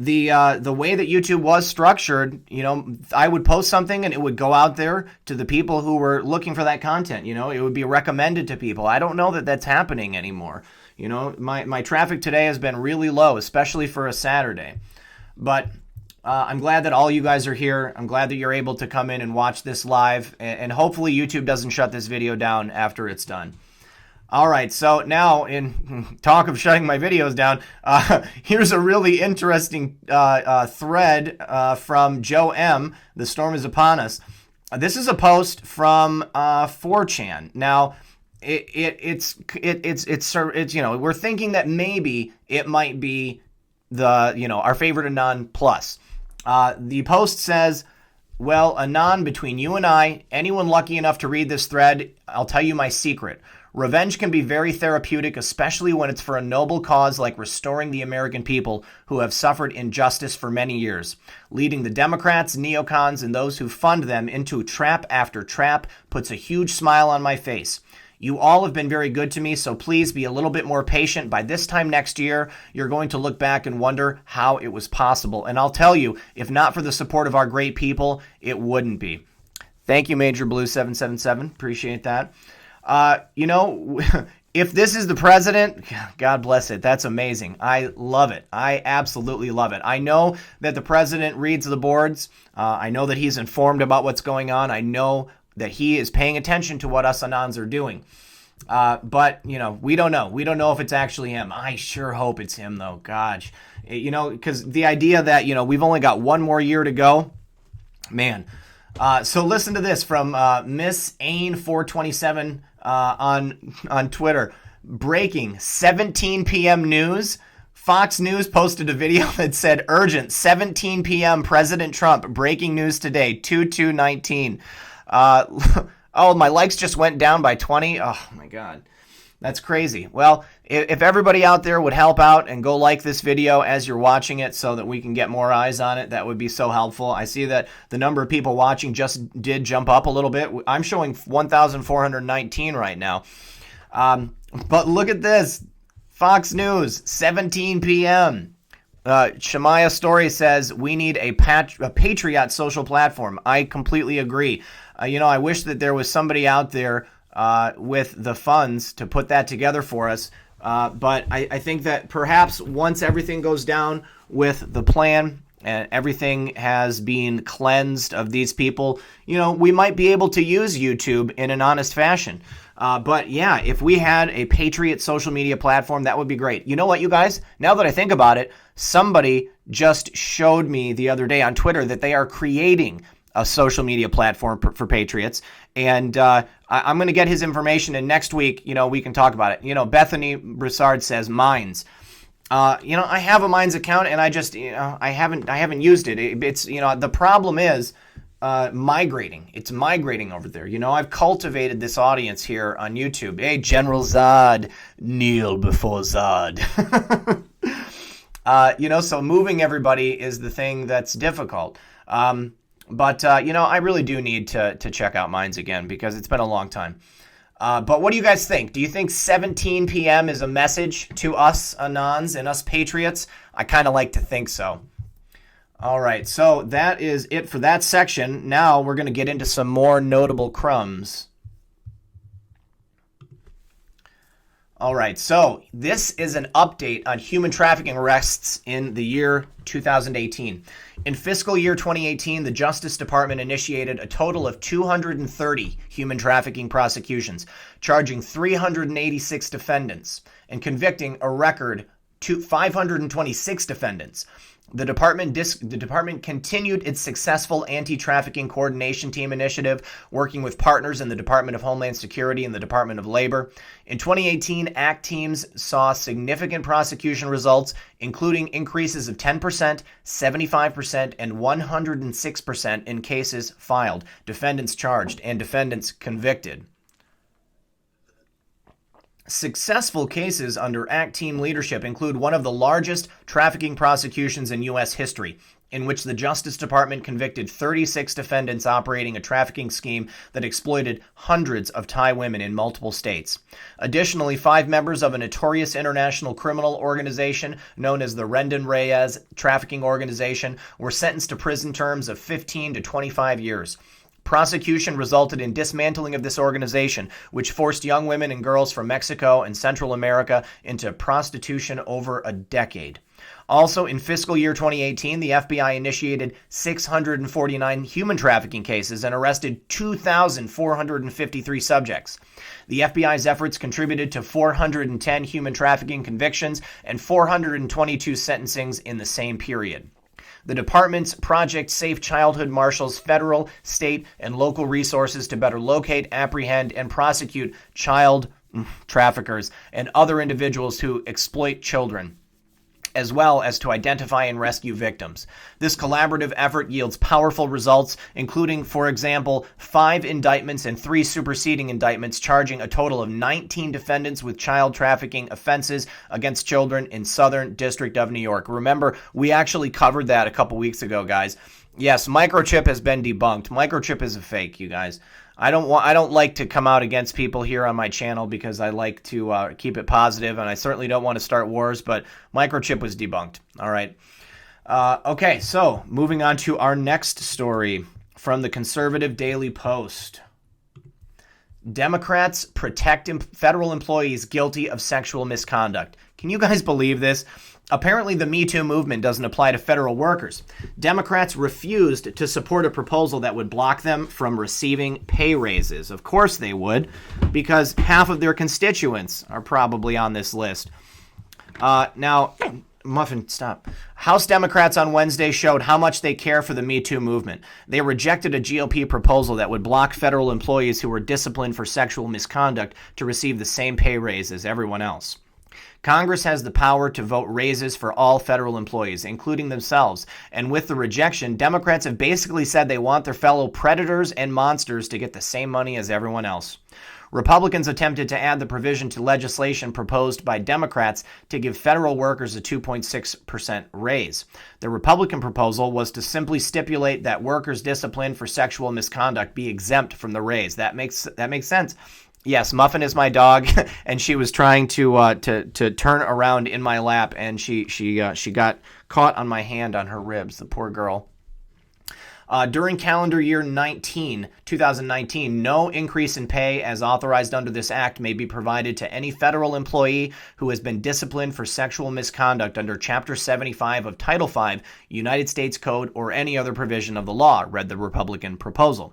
The way that YouTube was structured, I would post something and it would go out there to the people who were looking for that content. It would be recommended to people. I don't know that that's happening anymore. My traffic today has been really low, especially for a Saturday. But I'm glad that all you guys are here. I'm glad that you're able to come in and watch this live. And hopefully YouTube doesn't shut this video down after it's done. All right, so now in talk of shutting my videos down, here's a really interesting thread from Joe M. The storm is upon us. This is a post from 4chan. Now, it's we're thinking that maybe it might be the our favorite Anon plus. The post says, well, Anon, between you and I, anyone lucky enough to read this thread, I'll tell you my secret. Revenge can be very therapeutic, especially when it's for a noble cause like restoring the American people who have suffered injustice for many years. Leading the Democrats, neocons, and those who fund them into trap after trap puts a huge smile on my face. You all have been very good to me, so please be a little bit more patient. By this time next year, you're going to look back and wonder how it was possible. And I'll tell you, if not for the support of our great people, it wouldn't be. Thank you, Major Blue 777. Appreciate that. If this is the president, God bless it. That's amazing. I love it. I absolutely love it. I know that the president reads the boards. I know that he's informed about what's going on. I know that he is paying attention to what us Anons are doing. But, we don't know. We don't know if it's actually him. I sure hope it's him, though. Gosh, because the idea that, we've only got one more year to go. Man. So listen to this from Miss Ain427 on Twitter. Breaking 17 p.m. news. Fox News posted a video that said, urgent, 17 p.m. President Trump, breaking news today, 2219. Oh, my likes just went down by 20. Oh, my God. That's crazy. Well, if everybody out there would help out and go like this video as you're watching it so that we can get more eyes on it, that would be so helpful. I see that the number of people watching just did jump up a little bit. I'm showing 1,419 right now. But look at this. Fox News, 17 p.m. Shemaya Story says, we need a Patriot social platform. I completely agree. I wish that there was somebody out there with the funds to put that together for us. But I think that perhaps once everything goes down with the plan and everything has been cleansed of these people, we might be able to use YouTube in an honest fashion. But yeah, if we had a Patriot social media platform, that would be great. You know what, you guys? Now that I think about it, somebody just showed me the other day on Twitter that they are creating a social media platform for Patriots. And I'm going to get his information, and next week, we can talk about it. Bethany Broussard says Minds. I have a Minds account, and I just, I haven't used it. It's, the problem is migrating. It's migrating over there. I've cultivated this audience here on YouTube. Hey, General Zod, kneel before Zod. So moving everybody is the thing that's difficult. But I really do need to check out Minds again because it's been a long time. But what do you guys think? Do you think 17 p.m. is a message to us Anons and us Patriots? I kind of like to think so. All right, so that is it for that section. Now we're going to get into some more notable crumbs. All right, so this is an update on human trafficking arrests in the year 2018. In fiscal year 2018, the Justice Department initiated a total of 230 human trafficking prosecutions, charging 386 defendants and convicting a record 526 defendants. The department continued its successful anti-trafficking coordination team initiative, working with partners in the Department of Homeland Security and the Department of Labor. In 2018, ACT teams saw significant prosecution results, including increases of 10%, 75%, and 106% in cases filed, defendants charged, and defendants convicted. Successful cases under ACT team leadership include one of the largest trafficking prosecutions in U.S. history, in which the Justice Department convicted 36 defendants operating a trafficking scheme that exploited hundreds of Thai women in multiple states. Additionally, 5 members of a notorious international criminal organization known as the Rendon Reyes Trafficking Organization were sentenced to prison terms of 15 to 25 years. Prosecution resulted in dismantling of this organization, which forced young women and girls from Mexico and Central America into prostitution over a decade. Also, in fiscal year 2018, the FBI initiated 649 human trafficking cases and arrested 2,453 subjects. The FBI's efforts contributed to 410 human trafficking convictions and 422 sentencings in the same period. The department's Project Safe Childhood marshals federal, state, and local resources to better locate, apprehend, and prosecute child traffickers and other individuals who exploit children, as well as to identify and rescue victims. This collaborative effort yields powerful results, including, for example, 5 indictments and 3 superseding indictments charging a total of 19 defendants with child trafficking offenses against children in Southern District of New York. Remember, we actually covered that a couple weeks ago, guys. Yes, microchip has been debunked. Microchip is a fake, you guys. I don't like to come out against people here on my channel because I like to keep it positive, and I certainly don't want to start wars, but microchip was debunked. All right. Okay, so moving on to our next story from the Conservative Daily Post. Democrats protect federal employees guilty of sexual misconduct. Can you guys believe this? Apparently, the Me Too movement doesn't apply to federal workers. Democrats refused to support a proposal that would block them from receiving pay raises. Of course they would, because half of their constituents are probably on this list. Now, Muffin, stop. House Democrats on Wednesday showed how much they care for the Me Too movement. They rejected a GOP proposal that would block federal employees who were disciplined for sexual misconduct to receive the same pay raise as everyone else. Congress has the power to vote raises for all federal employees, including themselves. And with the rejection, Democrats have basically said they want their fellow predators and monsters to get the same money as everyone else. Republicans attempted to add the provision to legislation proposed by Democrats to give federal workers a 2.6% raise. The Republican proposal was to simply stipulate that workers disciplined for sexual misconduct be exempt from the raise. That makes sense. Yes, Muffin is my dog, and she was trying to turn around in my lap, and she got caught on my hand on her ribs. The poor girl. During calendar year 2019, no increase in pay as authorized under this act may be provided to any federal employee who has been disciplined for sexual misconduct under Chapter 75 of Title V, United States Code, or any other provision of the law, read the Republican proposal.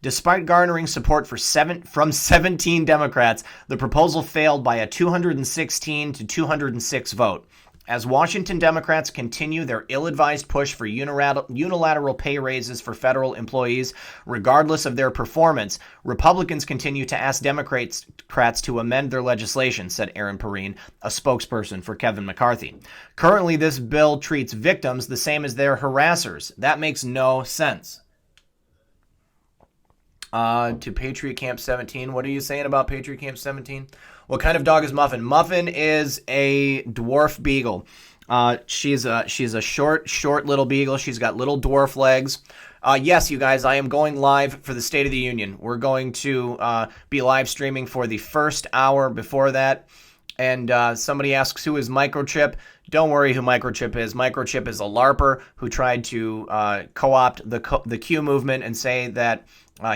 Despite garnering support from 17 Democrats, the proposal failed by a 216 to 206 vote. As Washington Democrats continue their ill-advised push for unilateral pay raises for federal employees, regardless of their performance, Republicans continue to ask Democrats to amend their legislation, said Aaron Perrine, a spokesperson for Kevin McCarthy. Currently, this bill treats victims the same as their harassers. That makes no sense. To Patriot Camp 17. What are you saying about Patriot Camp 17? What kind of dog is Muffin? Muffin is a dwarf beagle. She's a short little beagle. She's got little dwarf legs. Yes, you guys, I am going live for the State of the Union. We're going to be live streaming for the first hour before that. And somebody asks, who is Microchip? Don't worry who Microchip is. Microchip is a LARPer who tried to co-opt the Q movement and say that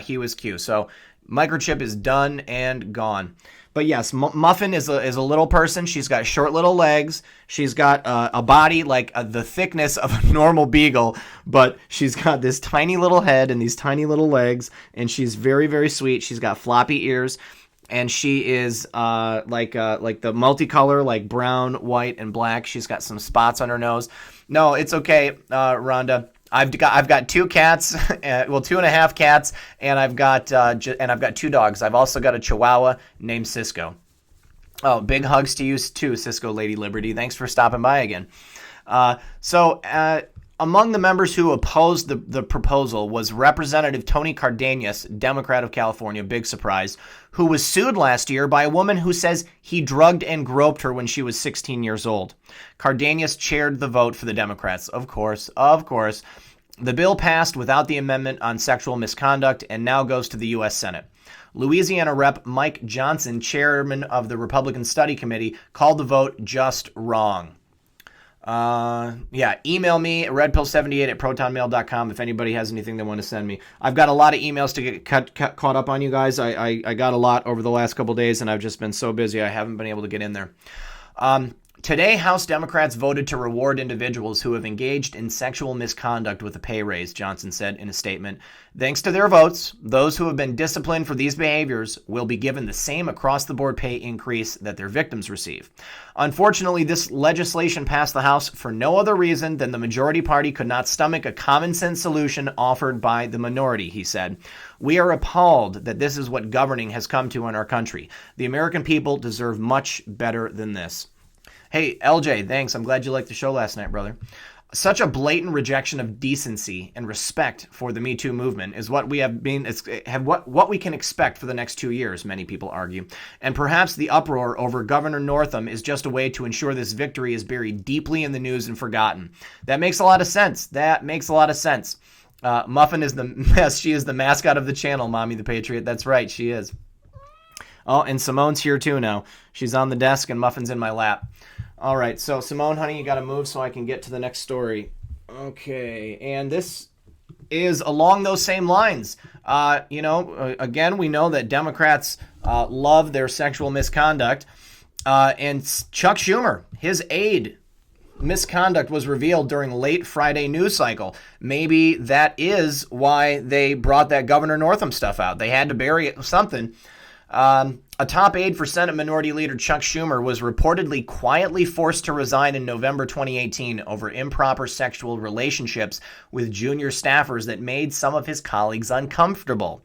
he was Q. So Microchip is done and gone. But yes, Muffin is a little person. She's got short little legs. She's got a body like the thickness of a normal beagle, but she's got this tiny little head and these tiny little legs, and she's very, very sweet. She's got floppy ears, and she is like the multicolor, like brown, white, and black. She's got some spots on her nose. No, it's okay, Rhonda. I've got 2 cats, 2.5 cats, and I've got 2 dogs. I've also got a Chihuahua named Cisco. Oh, big hugs to you too, Cisco Lady Liberty. Thanks for stopping by again. Among the members who opposed the proposal was Representative Tony Cardenas, Democrat of California, big surprise, who was sued last year by a woman who says he drugged and groped her when she was 16 years old. Cardenas chaired the vote for the Democrats. Of course. The bill passed without the amendment on sexual misconduct and now goes to the U.S. Senate. Louisiana Rep. Mike Johnson, chairman of the Republican Study Committee, called the vote just wrong. Email me at redpill78 at protonmail.com if anybody has anything they want to send me. I've got a lot of emails to get caught up on, you guys. I got a lot over the last couple days, and I've just been so busy I haven't been able to get in there. Today, House Democrats voted to reward individuals who have engaged in sexual misconduct with a pay raise, Johnson said in a statement. Thanks to their votes, those who have been disciplined for these behaviors will be given the same across-the-board pay increase that their victims receive. Unfortunately, this legislation passed the House for no other reason than the majority party could not stomach a common-sense solution offered by the minority, he said. We are appalled that this is what governing has come to in our country. The American people deserve much better than this. Hey, LJ, thanks. I'm glad you liked the show last night, brother. Such a blatant rejection of decency and respect for the Me Too movement is what we what we can expect for the next 2 years, many people argue. And perhaps the uproar over Governor Northam is just a way to ensure this victory is buried deeply in the news and forgotten. That makes a lot of sense. Muffin is she is the mascot of the channel, Mommy the Patriot. That's right, she is. Oh, and Simone's here too now. She's on the desk and Muffin's in my lap. All right, so Simone, honey, you got to move so I can get to the next story. Okay, and this is along those same lines. Again, we know that Democrats love their sexual misconduct. And Chuck Schumer, his aide, misconduct was revealed during late Friday news cycle. Maybe that is why they brought that Governor Northam stuff out. They had to bury something. A top aide for Senate Minority Leader Chuck Schumer was reportedly quietly forced to resign in November 2018 over improper sexual relationships with junior staffers that made some of his colleagues uncomfortable.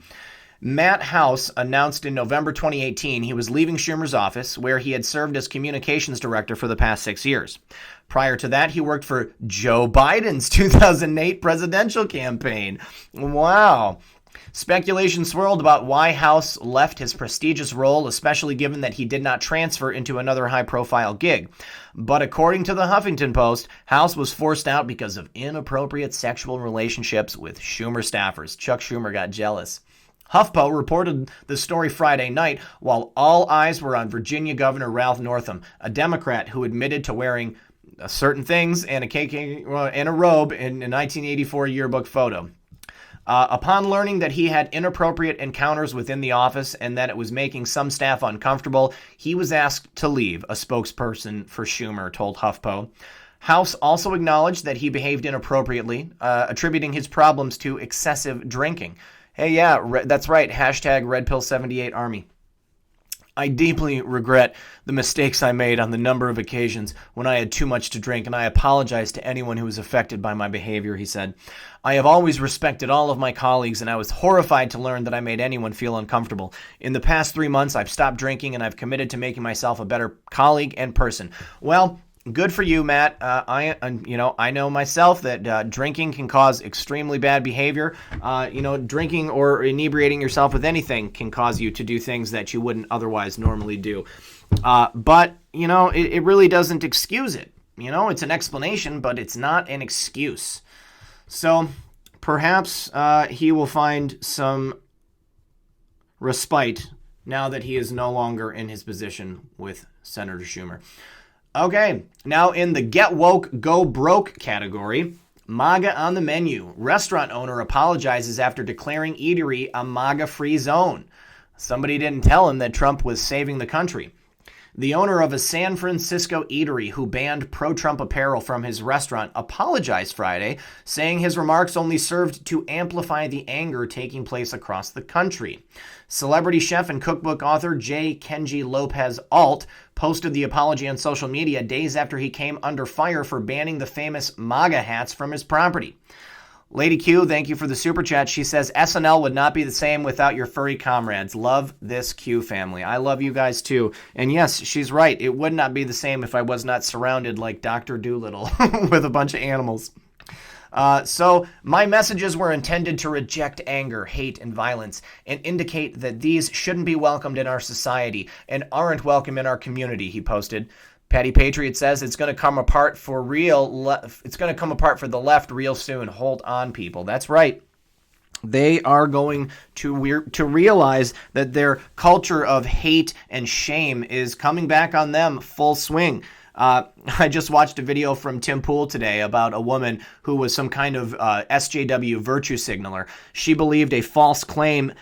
Matt House announced in November 2018 he was leaving Schumer's office, where he had served as communications director for the past 6 years. Prior to that, he worked for Joe Biden's 2008 presidential campaign. Wow. Speculation swirled about why House left his prestigious role, especially given that he did not transfer into another high-profile gig. But according to the Huffington Post, House was forced out because of inappropriate sexual relationships with Schumer staffers. Chuck Schumer got jealous. HuffPo reported the story Friday night while all eyes were on Virginia Governor Ralph Northam, a Democrat who admitted to wearing certain things and a robe in a 1984 yearbook photo. Upon learning that he had inappropriate encounters within the office and that it was making some staff uncomfortable, he was asked to leave, a spokesperson for Schumer told HuffPo. House also acknowledged that he behaved inappropriately, attributing his problems to excessive drinking. Hey, yeah, that's right. Hashtag RedPill78 Army. I deeply regret the mistakes I made on the number of occasions when I had too much to drink, and I apologize to anyone who was affected by my behavior, he said. I have always respected all of my colleagues, and I was horrified to learn that I made anyone feel uncomfortable. In the past 3 months, I've stopped drinking, and I've committed to making myself a better colleague and person. Well, good for you, Matt. I know myself that drinking can cause extremely bad behavior. Drinking or inebriating yourself with anything can cause you to do things that you wouldn't otherwise normally do. But it really doesn't excuse it. It's an explanation, but it's not an excuse. So perhaps he will find some respite now that he is no longer in his position with Senator Schumer. Okay, now in the Get Woke, Go Broke category, MAGA on the menu. Restaurant owner apologizes after declaring eatery a MAGA-free zone. Somebody didn't tell him that Trump was saving the country. The owner of a San Francisco eatery who banned pro-Trump apparel from his restaurant apologized Friday, saying his remarks only served to amplify the anger taking place across the country. Celebrity chef and cookbook author J. Kenji Lopez Alt posted the apology on social media days after he came under fire for banning the famous MAGA hats from his property. Lady Q, thank you for the super chat. She says, SNL would not be the same without your furry comrades. Love this Q family. I love you guys too. And yes, she's right. It would not be the same if I was not surrounded like Dr. Dolittle with a bunch of animals. So my messages were intended to reject anger, hate, and violence and indicate that these shouldn't be welcomed in our society and aren't welcome in our community, he posted. Patty Patriot says it's going to come apart for real. It's going to come apart for the left real soon. Hold on, people. That's right. They are going to realize that their culture of hate and shame is coming back on them full swing. I just watched a video from Tim Pool today about a woman who was some kind of SJW virtue signaler. She believed a false claim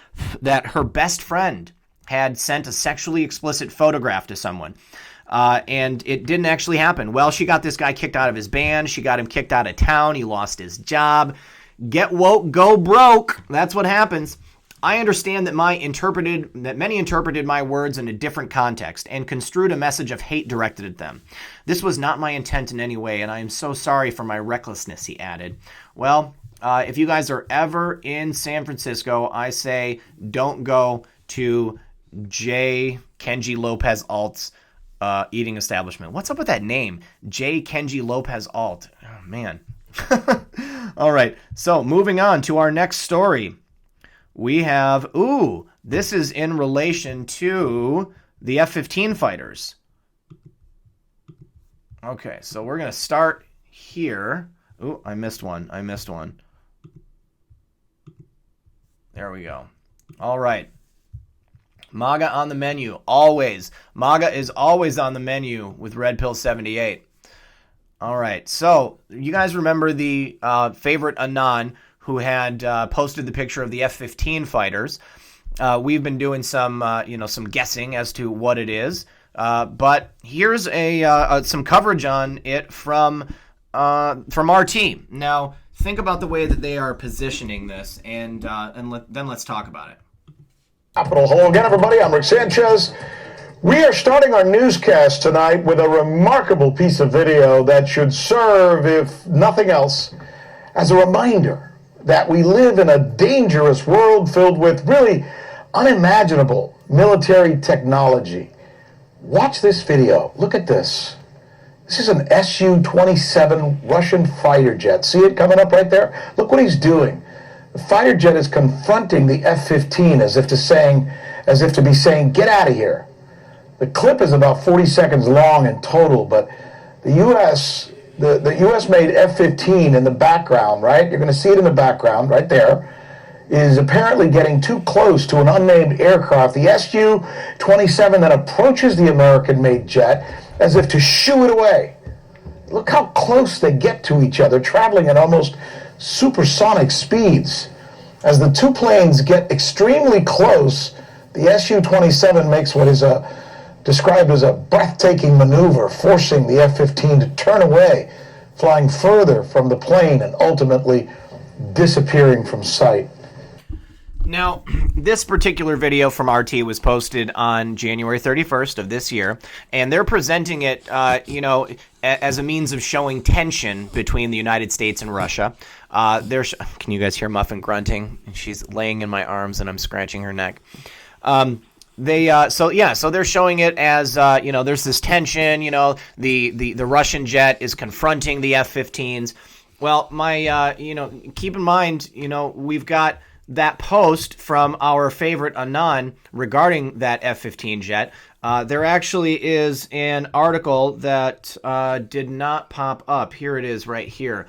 that her best friend had sent a sexually explicit photograph to someone. And it didn't actually happen. Well, she got this guy kicked out of his band. She got him kicked out of town. He lost his job. Get woke, go broke. That's what happens. I understand that many interpreted my words in a different context and construed a message of hate directed at them. This was not my intent in any way, and I am so sorry for my recklessness, he added. Well, if you guys are ever in San Francisco, I say don't go to J. Kenji Lopez Alt's eating establishment. What's up with that name? J. Kenji Lopez Alt. Oh, man. All right. So moving on to our next story. We have, this is in relation to the F-15 fighters. Okay, so we're going to start here. I missed one. There we go. All right. MAGA on the menu, always. MAGA is always on the menu with RedPill78. All right, so you guys remember the favorite Anon who had posted the picture of the F-15 fighters. We've been doing some guessing as to what it is. But here's some coverage on it from our team. Now, think about the way that they are positioning this, and then let's talk about it. Capital. Hello again, everybody. I'm Rick Sanchez. We are starting our newscast tonight with a remarkable piece of video that should serve, if nothing else, as a reminder that we live in a dangerous world filled with really unimaginable military technology. Watch this video. Look at this. This is an Su-27 Russian fighter jet. See it coming up right there? Look what he's doing. The fighter jet is confronting the F-15 as if to be saying, get out of here. The clip is about 40 seconds long in total, but the U.S. made F-15 in the background, right? You're going to see it in the background right there, is apparently getting too close to an unnamed aircraft, the Su-27, that approaches the American-made jet as if to shoo it away. Look how close they get to each other, traveling at almost supersonic speeds. As the two planes get extremely close, the Su-27 makes what is described as a breathtaking maneuver, forcing the F-15 to turn away, flying further from the plane and ultimately disappearing from sight. Now, this particular video from RT was posted on January 31st of this year, and they're presenting it, as a means of showing tension between the United States and Russia. Can you guys hear Muffin grunting? She's laying in my arms, and I'm scratching her neck. So they're showing it as, there's this tension, the Russian jet is confronting the F-15s. Well, keep in mind, we've got that post from our favorite Anon regarding that F-15 jet. There actually is an article that did not pop up. Here it is right here.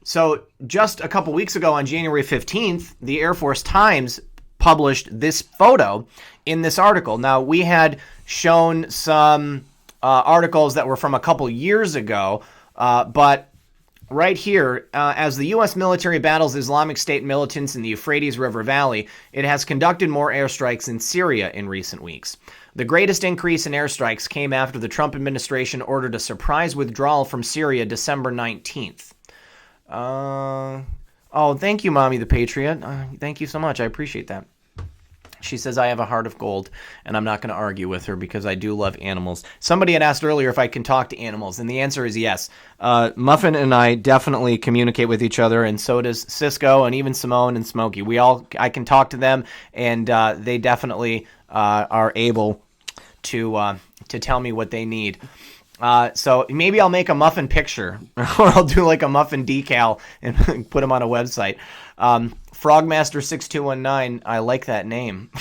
So just a couple weeks ago on January 15th, the Air Force Times published this photo in this article. Now, we had shown some articles that were from a couple years ago, but right here, as the U.S. military battles Islamic State militants in the Euphrates River Valley, it has conducted more airstrikes in Syria in recent weeks. The greatest increase in airstrikes came after the Trump administration ordered a surprise withdrawal from Syria December 19th. Thank you, Mommy the Patriot. Thank you so much. I appreciate that. She says I have a heart of gold, and I'm not going to argue with her because I do love animals. Somebody had asked earlier if I can talk to animals, and the answer is yes. Muffin and I definitely communicate with each other, and so does Cisco and even Simone and Smokey. I can talk to them, and they definitely are able to tell me what they need. So maybe I'll make a muffin picture, or I'll do like a muffin decal and put them on a website. Frogmaster6219, I like that name.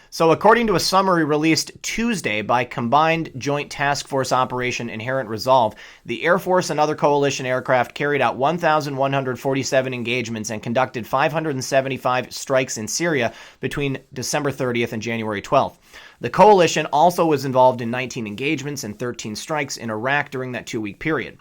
So according to a summary released Tuesday by Combined Joint Task Force Operation Inherent Resolve, the Air Force and other coalition aircraft carried out 1,147 engagements and conducted 575 strikes in Syria between December 30th and January 12th. The coalition also was involved in 19 engagements and 13 strikes in Iraq during that 2-week period.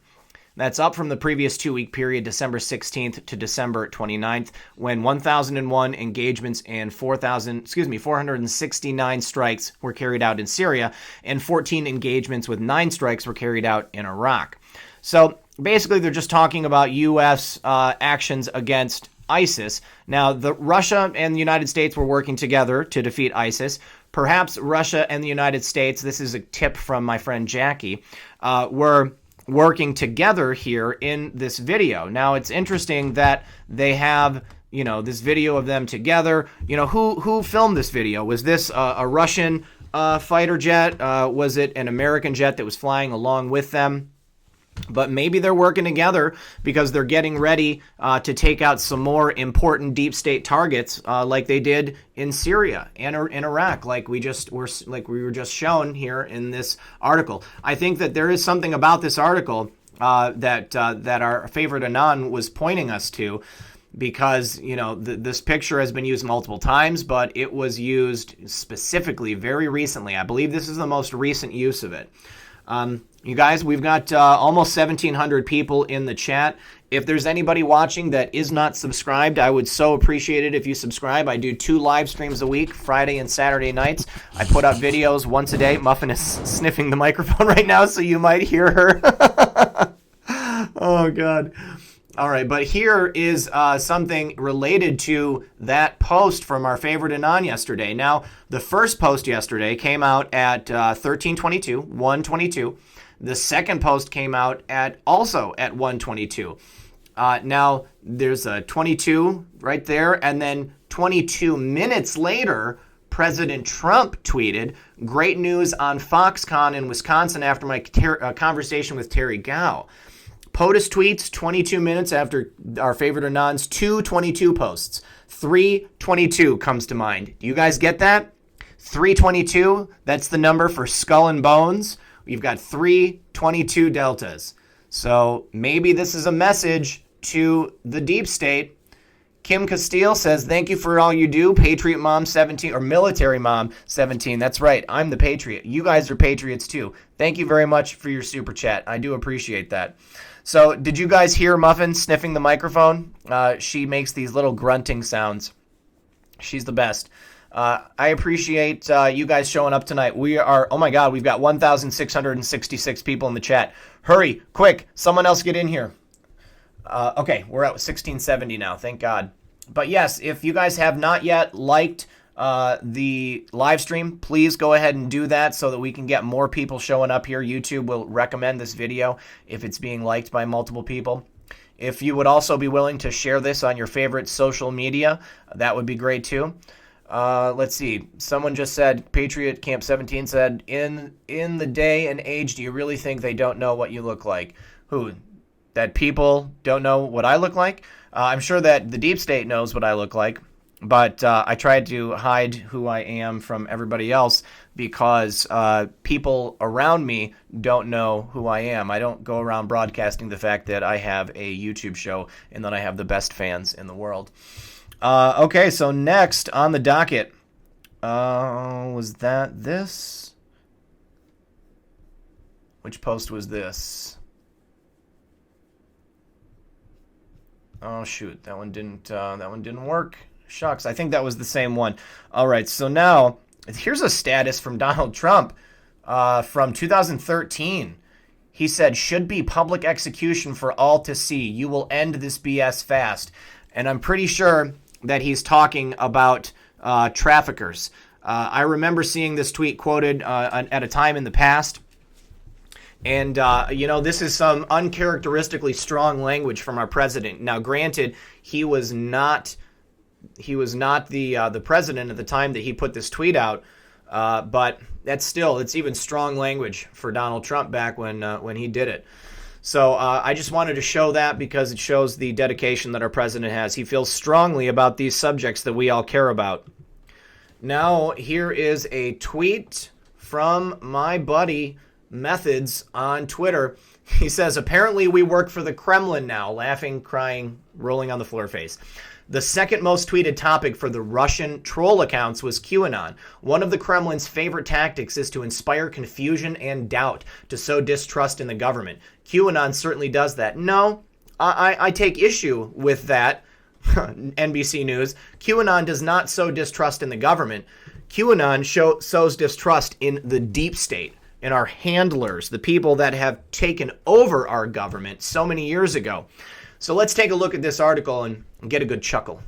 That's up from the previous 2-week period, December 16th to December 29th, when 1,001 engagements and 469 strikes were carried out in Syria, and 14 engagements with 9 strikes were carried out in Iraq. So basically, they're just talking about U.S. actions against ISIS. Now, Russia and the United States were working together to defeat ISIS. Perhaps Russia and the United States, this is a tip from my friend Jackie, were working together here in this video. Now, it's interesting that they have, this video of them together. Who filmed this video? Was this a Russian fighter jet? Was it an American jet that was flying along with them? But maybe they're working together because they're getting ready to take out some more important deep state targets, like they did in Syria and in Iraq, like we were just shown here in this article. I think that there is something about this article that our favorite Anon was pointing us to, because this picture has been used multiple times, but it was used specifically very recently. I believe this is the most recent use of it. You guys, we've got almost 1,700 people in the chat. If there's anybody watching that is not subscribed, I would so appreciate it if you subscribe. I do 2 live streams a week, Friday and Saturday nights. I put up videos once a day. Muffin is sniffing the microphone right now, so you might hear her. Oh, God. All right, but here is something related to that post from our favorite Anon yesterday. Now, the first post yesterday came out at 13:22, 1:22. The second post came out also at 1:22. Now, there's a 22 right there, and then 22 minutes later, President Trump tweeted, "Great news on Foxconn in Wisconsin after my conversation with Terry Gao." POTUS tweets 22 minutes after our favorite Anons, 2:22 posts. 3:22 comes to mind. Do you guys get that? 3:22, that's the number for skull and bones. We've got 3:22 deltas. So maybe this is a message to the deep state. Kim Castile says, thank you for all you do, Patriot Mom 17, or Military Mom 17. That's right, I'm the Patriot. You guys are Patriots too. Thank you very much for your super chat. I do appreciate that. So did you guys hear Muffin sniffing the microphone? She makes these little grunting sounds. She's the best. I appreciate you guys showing up tonight. We are, oh my God, we've got 1,666 people in the chat. Hurry, quick, someone else get in here. Okay, we're at 1670 now, thank God. But yes, if you guys have not yet liked the live stream, please go ahead and do that so that we can get more people showing up here. YouTube will recommend this video if it's being liked by multiple people. If you would also be willing to share this on your favorite social media, that would be great too. Let's see. Someone just said, Patriot Camp 17 said, in the day and age, do you really think they don't know what you look like? Who? That people don't know what I look like? I'm sure that the deep state knows what I look like, but I tried to hide who I am from everybody else because people around me don't know who I am. I don't go around broadcasting the fact that I have a YouTube show and that I have the best fans in the world. Okay, so next on the docket, was that this? Which post was this? Oh shoot, that one didn't work. Shucks, I think that was the same one. All right, so now here's a status from Donald Trump from 2013. He said, should be public execution for all to see. You will end this BS fast. And I'm pretty sure that he's talking about traffickers. I remember seeing this tweet quoted at a time in the past. And, this is some uncharacteristically strong language from our president. Now, granted, he was not the president at the time that he put this tweet out. But it's even strong language for Donald Trump back when he did it. So I just wanted to show that because it shows the dedication that our president has. He feels strongly about these subjects that we all care about. Now, here is a tweet from my buddy Methods on Twitter. He says, apparently we work for the Kremlin now. Laughing, crying, rolling on the floor face. The second most tweeted topic for the Russian troll accounts was QAnon. One of the Kremlin's favorite tactics is to inspire confusion and doubt, to sow distrust in the government. QAnon certainly does that. No, I take issue with that, NBC News. QAnon does not sow distrust in the government. QAnon sows distrust in the deep state, in our handlers, the people that have taken over our government so many years ago. So let's take a look at this article and get a good chuckle.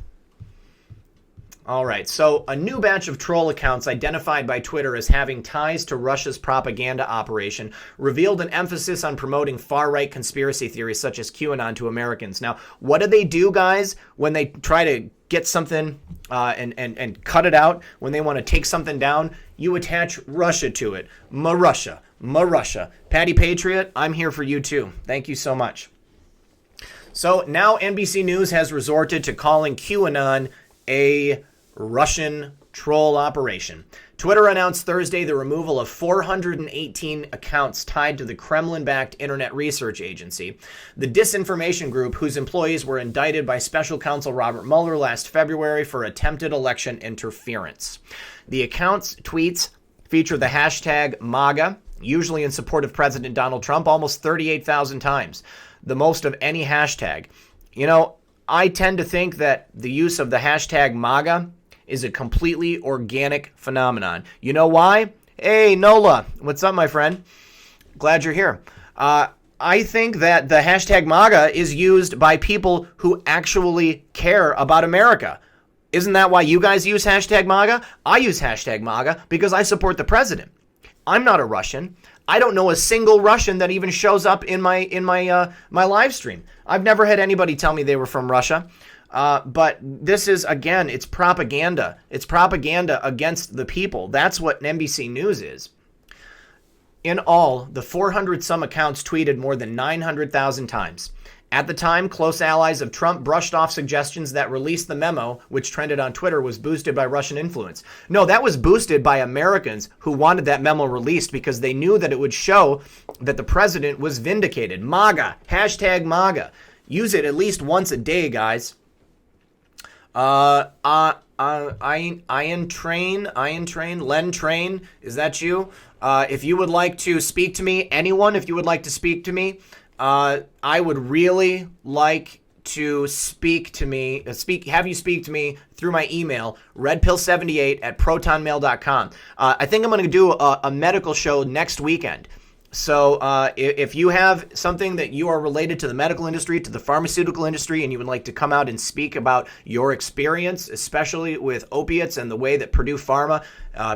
All right, so a new batch of troll accounts identified by Twitter as having ties to Russia's propaganda operation revealed an emphasis on promoting far-right conspiracy theories such as QAnon to Americans. Now, what do they do, guys, when they try to get something and cut it out, when they want to take something down? You attach Russia to it. Ma-Russia. Ma-Russia. Patty Patriot, I'm here for you too. Thank you so much. So now NBC News has resorted to calling QAnon a Russian troll operation. Twitter announced Thursday the removal of 418 accounts tied to the Kremlin-backed Internet Research Agency, the disinformation group whose employees were indicted by Special Counsel Robert Mueller last February for attempted election interference. The account's tweets feature the hashtag MAGA, usually in support of President Donald Trump, almost 38,000 times, the most of any hashtag. You know, I tend to think that the use of the hashtag MAGA is a completely organic phenomenon. You know why? Hey, Nola, what's up, my friend? Glad you're here. I think that the hashtag MAGA is used by people who actually care about America. Isn't that why you guys use hashtag MAGA? I use hashtag MAGA because I support the president. I'm not a Russian. I don't know a single Russian that even shows up in my live stream. I've never had anybody tell me they were from Russia. But this is, again, it's propaganda. It's propaganda against the people. That's what NBC News is. In all, the 400-some accounts tweeted more than 900,000 times. At the time, close allies of Trump brushed off suggestions that release the memo, which trended on Twitter, was boosted by Russian influence. No, that was boosted by Americans who wanted that memo released because they knew that it would show that the president was vindicated. MAGA, hashtag MAGA. Use it at least once a day, guys. Ian Train, Len Train, is that you? If you would like to speak to me, anyone, if you would like to speak to me, I would really like to speak to me, have you speak to me through my email, redpill78@protonmail.com. I think I'm going to do a medical show next weekend. So if you have something that you are related to the medical industry, to the pharmaceutical industry, and you would like to come out and speak about your experience, especially with opiates and the way that Purdue Pharma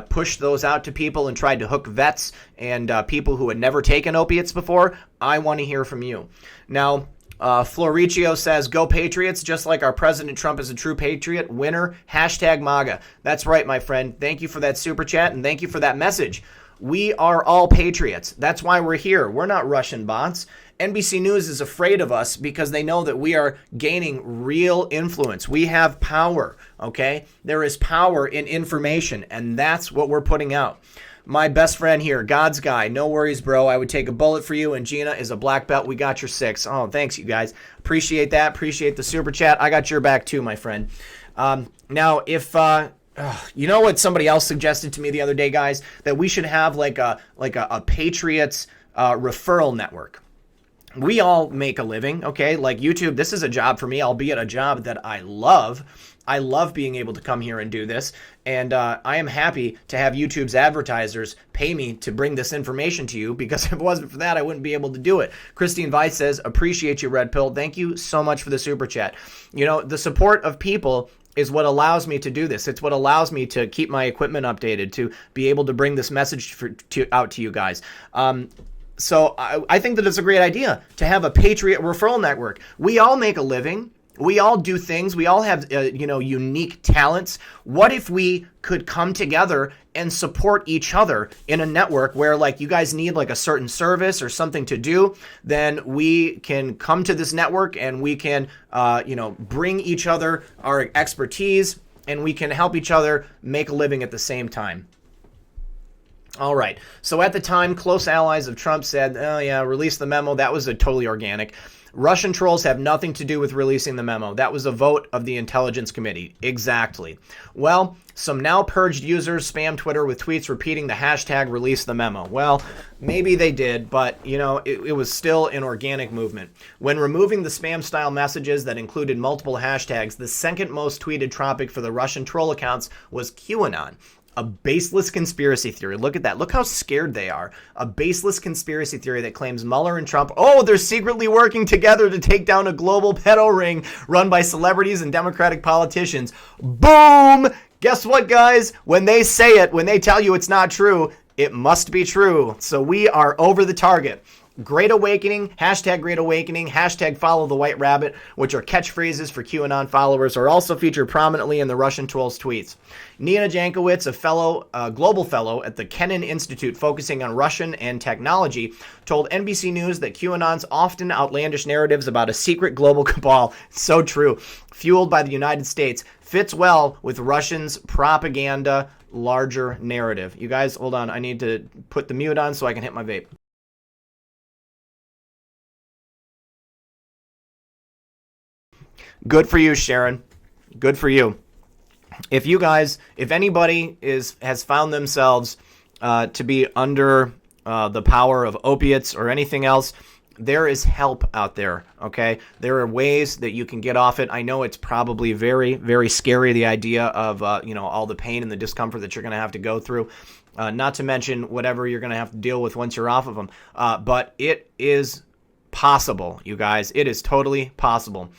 pushed those out to people and tried to hook vets and people who had never taken opiates before, I want to hear from you. Now, Floricio says, go Patriots, just like our President Trump is a true patriot. Winner, hashtag MAGA. That's right, my friend. Thank you for that super chat, and thank you for that message. We are all patriots. That's why we're here. We're not Russian bots. NBC News is afraid of us because they know that we are gaining real influence. We have power, okay? There is power in information, and that's what we're putting out. My best friend here, God's guy. No worries, bro. I would take a bullet for you, and Gina is a black belt. We got your 6. Oh, thanks, you guys. Appreciate that. Appreciate the super chat. I got your back too, my friend. Now, if... you know what somebody else suggested to me the other day, guys? That we should have like a Patriots referral network. We all make a living, okay? Like YouTube, this is a job for me, albeit a job that I love. I love being able to come here and do this, and I am happy to have YouTube's advertisers pay me to bring this information to you, because if it wasn't for that, I wouldn't be able to do it. Christine Weiss says, appreciate you, Red Pill. Thank you so much for the super chat. You know, the support of people is what allows me to do this. It's what allows me to keep my equipment updated, to be able to bring this message out to you guys. So I think that it's a great idea to have a Patriot referral network. We all make a living. We all do things. We all have, unique talents. What if we could come together and support each other in a network where, like, you guys need like a certain service or something to do, then we can come to this network and we can, bring each other our expertise, and we can help each other make a living at the same time. All right. So at the time, close allies of Trump said, oh yeah, release the memo. That was totally organic. Russian trolls have nothing to do with releasing the memo. That was a vote of the Intelligence Committee. Exactly. Well, some now purged users spam Twitter with tweets repeating the hashtag release the memo. Well, maybe they did, but, it was still an organic movement. When removing the spam-style messages that included multiple hashtags, the second most tweeted topic for the Russian troll accounts was QAnon. A baseless conspiracy theory. Look at that. Look how scared they are. A baseless conspiracy theory that claims Mueller and Trump, they're secretly working together to take down a global pedo ring run by celebrities and Democratic politicians. Boom! Guess what, guys? When they say it, when they tell you it's not true, it must be true. So we are over the target. Great Awakening, hashtag follow the white rabbit, which are catchphrases for QAnon followers, are also featured prominently in the Russian trolls' tweets. Nina Jankowicz, a global fellow at the Kennan Institute focusing on Russian and technology, told NBC News that QAnon's often outlandish narratives about a secret global cabal, so true, fueled by the United States, fits well with Russians' propaganda larger narrative. You guys, hold on, I need to put the mute on so I can hit my vape. Good for you, Sharon. Good for you. If anybody has found themselves to be under the power of opiates or anything else, there is help out there, okay? There are ways that you can get off it. I know it's probably very, very scary, the idea of, all the pain and the discomfort that you're going to have to go through, not to mention whatever you're going to have to deal with once you're off of them. But it is possible, you guys. It is totally possible.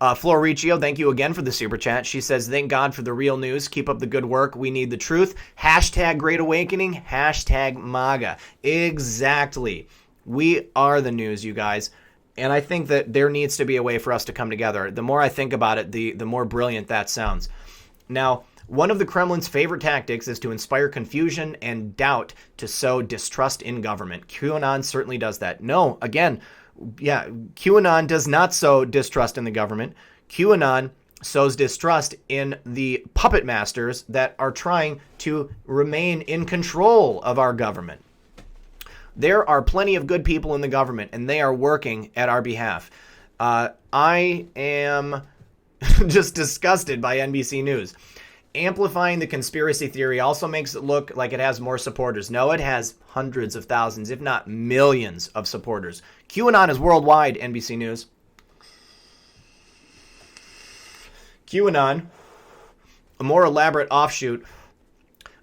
Floriccio, thank you again for the super chat. She says, thank God for the real news. Keep up the good work. We need the truth. Hashtag Great Awakening. Hashtag MAGA. Exactly. We are the news, you guys. And I think that there needs to be a way for us to come together. The more I think about it, the more brilliant that sounds. Now, one of the Kremlin's favorite tactics is to inspire confusion and doubt to sow distrust in government. QAnon certainly does that. No, again, yeah, QAnon does not sow distrust in the government. QAnon sows distrust in the puppet masters that are trying to remain in control of our government. There are plenty of good people in the government, and they are working at our behalf. I am just disgusted by NBC News. Amplifying the conspiracy theory also makes it look like it has more supporters. No, it has hundreds of thousands, if not millions of supporters. QAnon is worldwide, NBC News. QAnon, a more elaborate offshoot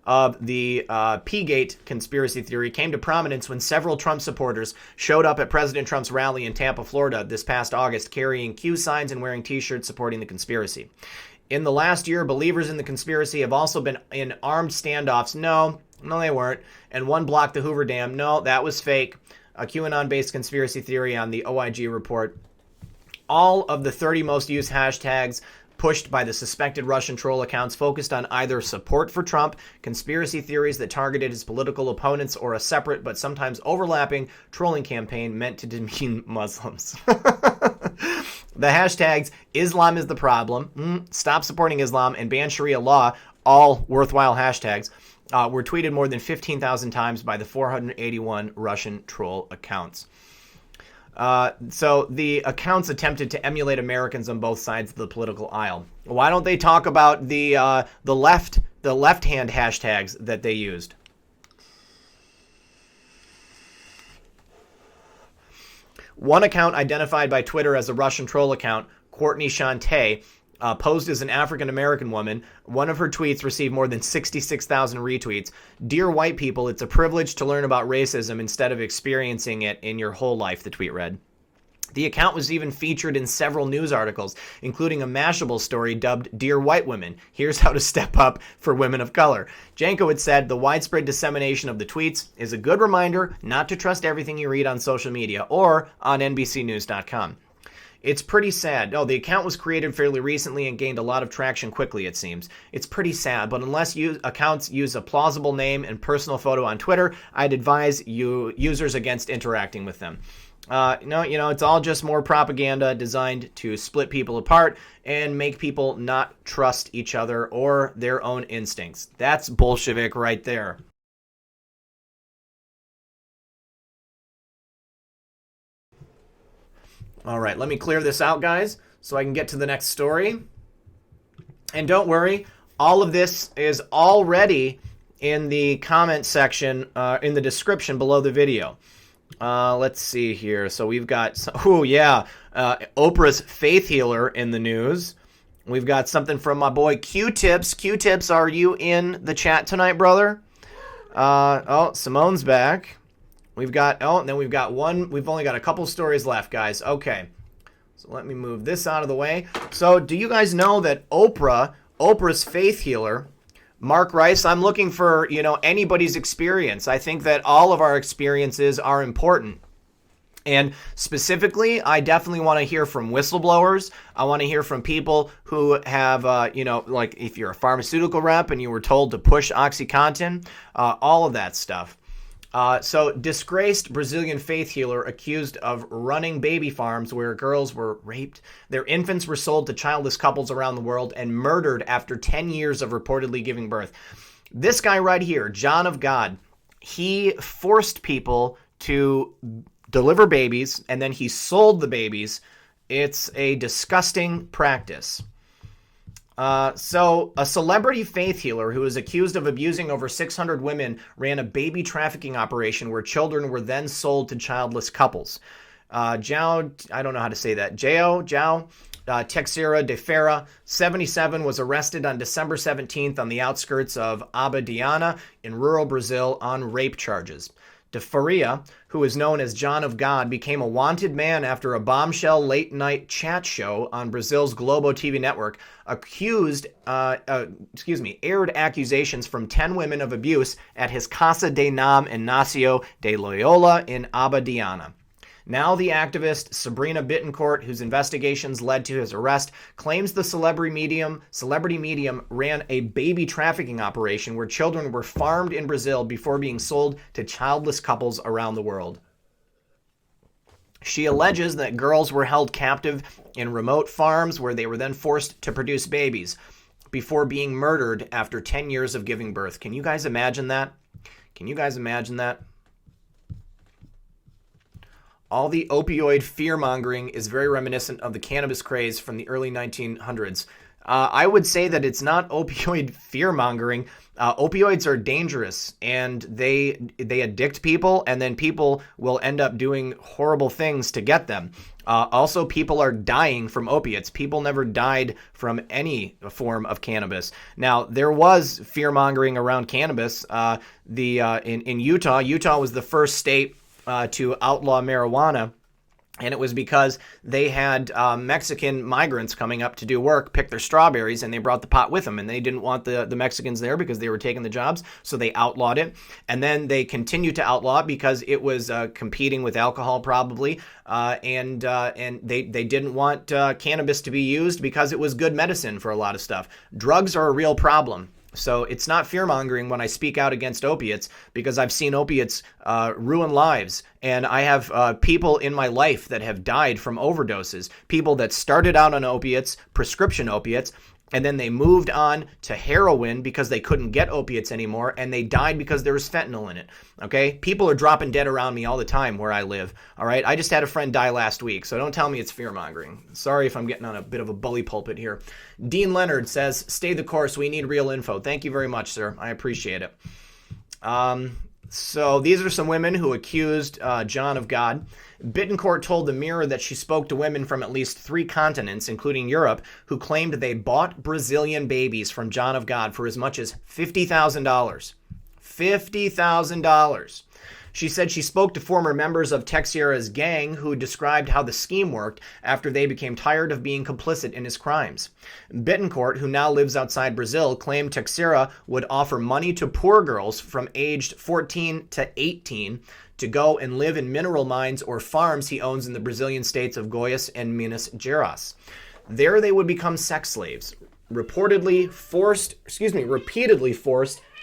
of the P-Gate conspiracy theory, came to prominence when several Trump supporters showed up at President Trump's rally in Tampa, Florida this past August, carrying Q signs and wearing T-shirts supporting the conspiracy. In the last year, believers in the conspiracy have also been in armed standoffs. No, they weren't. And one blocked the Hoover Dam. No, that was fake. A QAnon-based conspiracy theory on the OIG report. All of the 30 most used hashtags pushed by the suspected Russian troll accounts focused on either support for Trump, conspiracy theories that targeted his political opponents, or a separate but sometimes overlapping trolling campaign meant to demean Muslims. The hashtags Islam is the problem, stop supporting Islam, and ban Sharia law, all worthwhile hashtags, were tweeted more than 15,000 times by the 481 Russian troll accounts. So the accounts attempted to emulate Americans on both sides of the political aisle. Why don't they talk about the left-hand hashtags that they used? One account identified by Twitter as a Russian troll account, Courtney Shante, posed as an African-American woman. One of her tweets received more than 66,000 retweets. Dear white people, it's a privilege to learn about racism instead of experiencing it in your whole life, the tweet read. The account was even featured in several news articles, including a Mashable story dubbed Dear White Women, Here's How to Step Up for Women of Color. Jankowicz said the widespread dissemination of the tweets is a good reminder not to trust everything you read on social media or on NBCnews.com. It's pretty sad. Oh, the account was created fairly recently and gained a lot of traction quickly, it seems. It's pretty sad, but unless accounts use a plausible name and personal photo on Twitter, I'd advise users against interacting with them. It's all just more propaganda designed to split people apart and make people not trust each other or their own instincts. That's Bolshevik right there. All right, let me clear this out, guys, so I can get to the next story. And don't worry, all of this is already in the comment section, in the description below the video. Let's see here. So we've got, Oprah's faith healer in the news. We've got something from my boy Q-Tips. Q-Tips, are you in the chat tonight, brother? Simone's back. We've got one. We've only got a couple stories left, guys. Okay. So let me move this out of the way. So do you guys know that Oprah's faith healer, Mark Rice, I'm looking for, anybody's experience. I think that all of our experiences are important. And specifically, I definitely want to hear from whistleblowers. I want to hear from people who have, like if you're a pharmaceutical rep and you were told to push OxyContin, all of that stuff. So disgraced Brazilian faith healer accused of running baby farms where girls were raped. Their infants were sold to childless couples around the world and murdered after 10 years of reportedly giving birth. This guy right here, John of God, he forced people to deliver babies and then he sold the babies. It's a disgusting practice. So a celebrity faith healer who is accused of abusing over 600 women ran a baby trafficking operation where children were then sold to childless couples. João Teixeira de Ferreira, 77, was arrested on December 17th on the outskirts of Abadiana in rural Brazil on rape charges. De Faria, who is known as John of God, became a wanted man after a bombshell late-night chat show on Brazil's Globo TV network aired accusations from 10 women of abuse at his Casa de Nam Inácio de Loyola in Abadiana. Now the activist Sabrina Bittencourt, whose investigations led to his arrest, claims the celebrity medium ran a baby trafficking operation where children were farmed in Brazil before being sold to childless couples around the world. She alleges that girls were held captive in remote farms where they were then forced to produce babies before being murdered after 10 years of giving birth. Can you guys imagine that? Can you guys imagine that? All the opioid fear-mongering is very reminiscent of the cannabis craze from the early 1900s. I would say that it's not opioid fear-mongering. Opioids are dangerous, and they addict people, and then people will end up doing horrible things to get them. Also, people are dying from opiates. People never died from any form of cannabis. Now, there was fear-mongering around cannabis. In Utah, Utah was the first state to outlaw marijuana, and it was because they had Mexican migrants coming up to do work, pick their strawberries, and they brought the pot with them, and they didn't want the Mexicans there because they were taking the jobs, so they outlawed it. And then they continued to outlaw it because it was competing with alcohol probably, and they didn't want cannabis to be used because it was good medicine for a lot of stuff. Drugs are a real problem. So it's not fear-mongering when I speak out against opiates, because I've seen opiates ruin lives. And I have people in my life that have died from overdoses, people that started out on opiates, prescription opiates, and then they moved on to heroin because they couldn't get opiates anymore, and they died because there was fentanyl in it, okay? People are dropping dead around me all the time where I live, all right? I just had a friend die last week, so don't tell me it's fear-mongering. Sorry if I'm getting on a bit of a bully pulpit here. Dean Leonard says, stay the course. We need real info. Thank you very much, sir. I appreciate it. So these are some women who accused John of God. Bittencourt told the Mirror that she spoke to women from at least 3 continents, including Europe, who claimed they bought Brazilian babies from John of God for as much as $50,000. $50,000. She said she spoke to former members of Teixeira's gang who described how the scheme worked after they became tired of being complicit in his crimes. Bittencourt, who now lives outside Brazil, claimed Teixeira would offer money to poor girls from aged 14 to 18 to go and live in mineral mines or farms he owns in the Brazilian states of Goiás and Minas Gerais. There they would become sex slaves, repeatedly forced,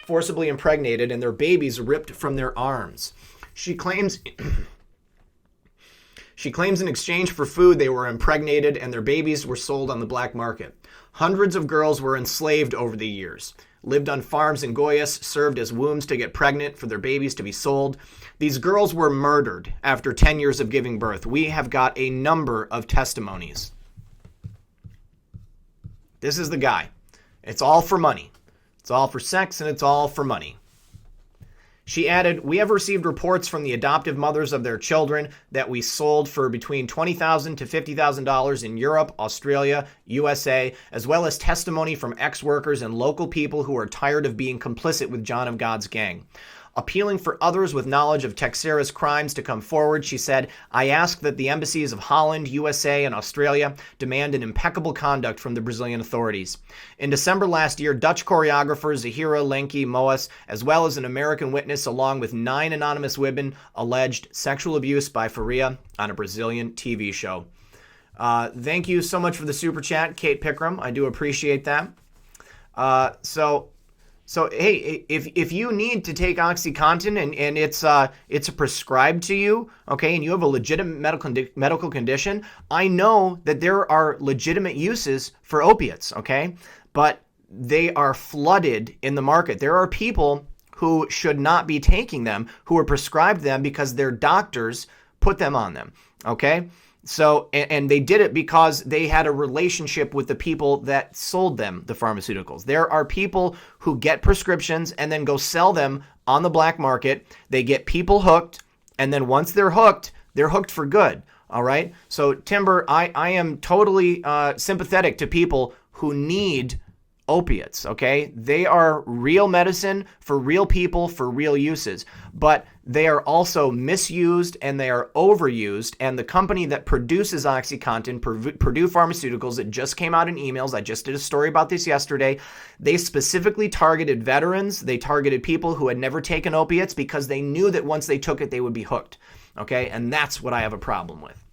forcibly impregnated, and their babies ripped from their arms. She claims in exchange for food they were impregnated and their babies were sold on the black market. Hundreds of girls were enslaved over the years, lived on farms in Goiás, served as wombs to get pregnant for their babies to be sold. These girls were murdered after 10 years of giving birth. We have got a number of testimonies. This is the guy. It's all for money. It's all for sex, and it's all for money. She added, we have received reports from the adoptive mothers of their children that we sold for between $20,000 to $50,000 in Europe, Australia, USA, as well as testimony from ex-workers and local people who are tired of being complicit with John of God's gang. Appealing for others with knowledge of Teixeira's crimes to come forward, she said, I ask that the embassies of Holland, USA, and Australia demand an impeccable conduct from the Brazilian authorities. In December last year, Dutch choreographer Zahira Lenki Moas, as well as an American witness along with 9 anonymous women, alleged sexual abuse by Faria on a Brazilian TV show. Thank you so much for the super chat, Kate Pickram. I do appreciate that. So hey, if you need to take OxyContin and it's prescribed to you, okay, and you have a legitimate medical condition, I know that there are legitimate uses for opiates, okay, but they are flooded in the market. There are people who should not be taking them, who are prescribed them because their doctors put them on them, okay? So, and they did it because they had a relationship with the people that sold them the pharmaceuticals. There are people who get prescriptions and then go sell them on the black market. They get people hooked, and then once they're hooked for good, all right? So, Timber, I am totally sympathetic to people who need opiates, okay? They are real medicine for real people for real uses, but they are also misused and they are overused. And the company that produces OxyContin, Purdue Pharmaceuticals, it just came out in emails. I just did a story about this yesterday. They specifically targeted veterans. They targeted people who had never taken opiates because they knew that once they took it, they would be hooked, okay? And that's what I have a problem with.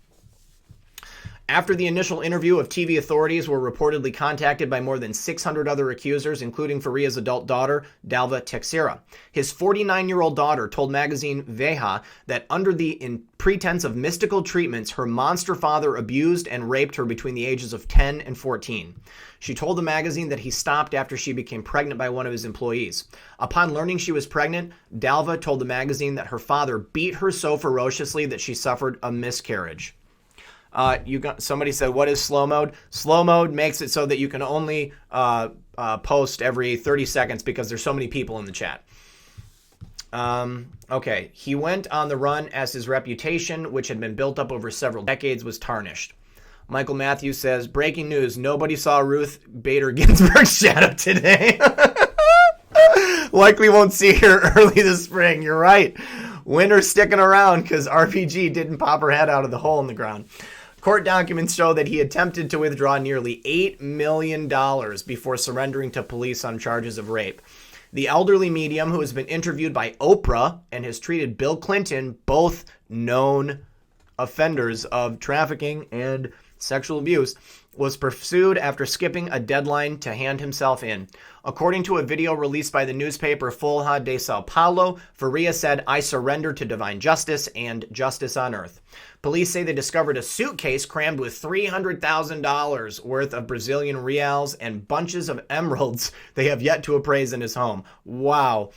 After the initial interview of TV authorities were reportedly contacted by more than 600 other accusers, including Faria's adult daughter, Dalva Teixeira. His 49-year-old daughter told magazine Veja that under the pretense of mystical treatments, her monster father abused and raped her between the ages of 10 and 14. She told the magazine that he stopped after she became pregnant by one of his employees. Upon learning she was pregnant, Dalva told the magazine that her father beat her so ferociously that she suffered a miscarriage. Somebody said, what is slow mode? Slow mode makes it so that you can only post every 30 seconds because there's so many people in the chat. Okay. He went on the run as his reputation, which had been built up over several decades, was tarnished. Michael Matthews says, breaking news, nobody saw Ruth Bader Ginsburg's shadow today. Likely won't see her early this spring. You're right. Winter's sticking around because RPG didn't pop her head out of the hole in the ground. Court documents show that he attempted to withdraw nearly $8 million before surrendering to police on charges of rape. The elderly medium, who has been interviewed by Oprah and has treated Bill Clinton, both known offenders of trafficking and sexual abuse, was pursued after skipping a deadline to hand himself in. According to a video released by the newspaper Folha de Sao Paulo, Faria said, "I surrender to divine justice and justice on earth." Police say they discovered a suitcase crammed with $300,000 worth of Brazilian reals and bunches of emeralds they have yet to appraise in his home. Wow.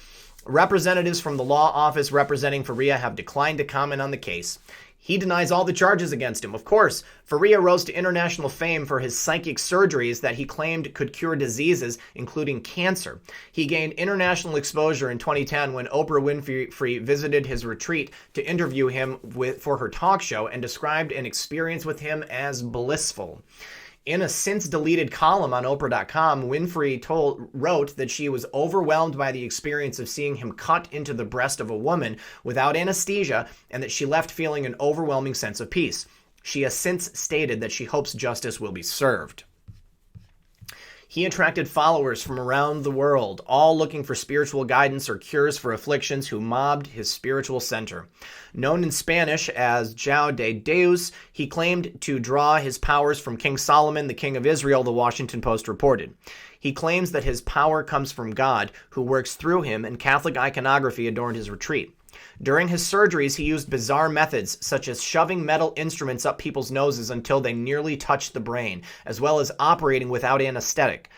Representatives from the law office representing Faria have declined to comment on the case. He denies all the charges against him. Of course, Faria rose to international fame for his psychic surgeries that he claimed could cure diseases, including cancer. He gained international exposure in 2010 when Oprah Winfrey visited his retreat to interview him for her talk show and described an experience with him as blissful. In a since-deleted column on Oprah.com, Winfrey wrote that she was overwhelmed by the experience of seeing him cut into the breast of a woman without anesthesia, and that she left feeling an overwhelming sense of peace. She has since stated that she hopes justice will be served. He attracted followers from around the world, all looking for spiritual guidance or cures for afflictions, who mobbed his spiritual center. Known in Spanish as João de Deus, he claimed to draw his powers from King Solomon, the king of Israel, the Washington Post reported. He claims that his power comes from God, who works through him, and Catholic iconography adorned his retreat. During his surgeries, he used bizarre methods, such as shoving metal instruments up people's noses until they nearly touched the brain, as well as operating without anesthetic.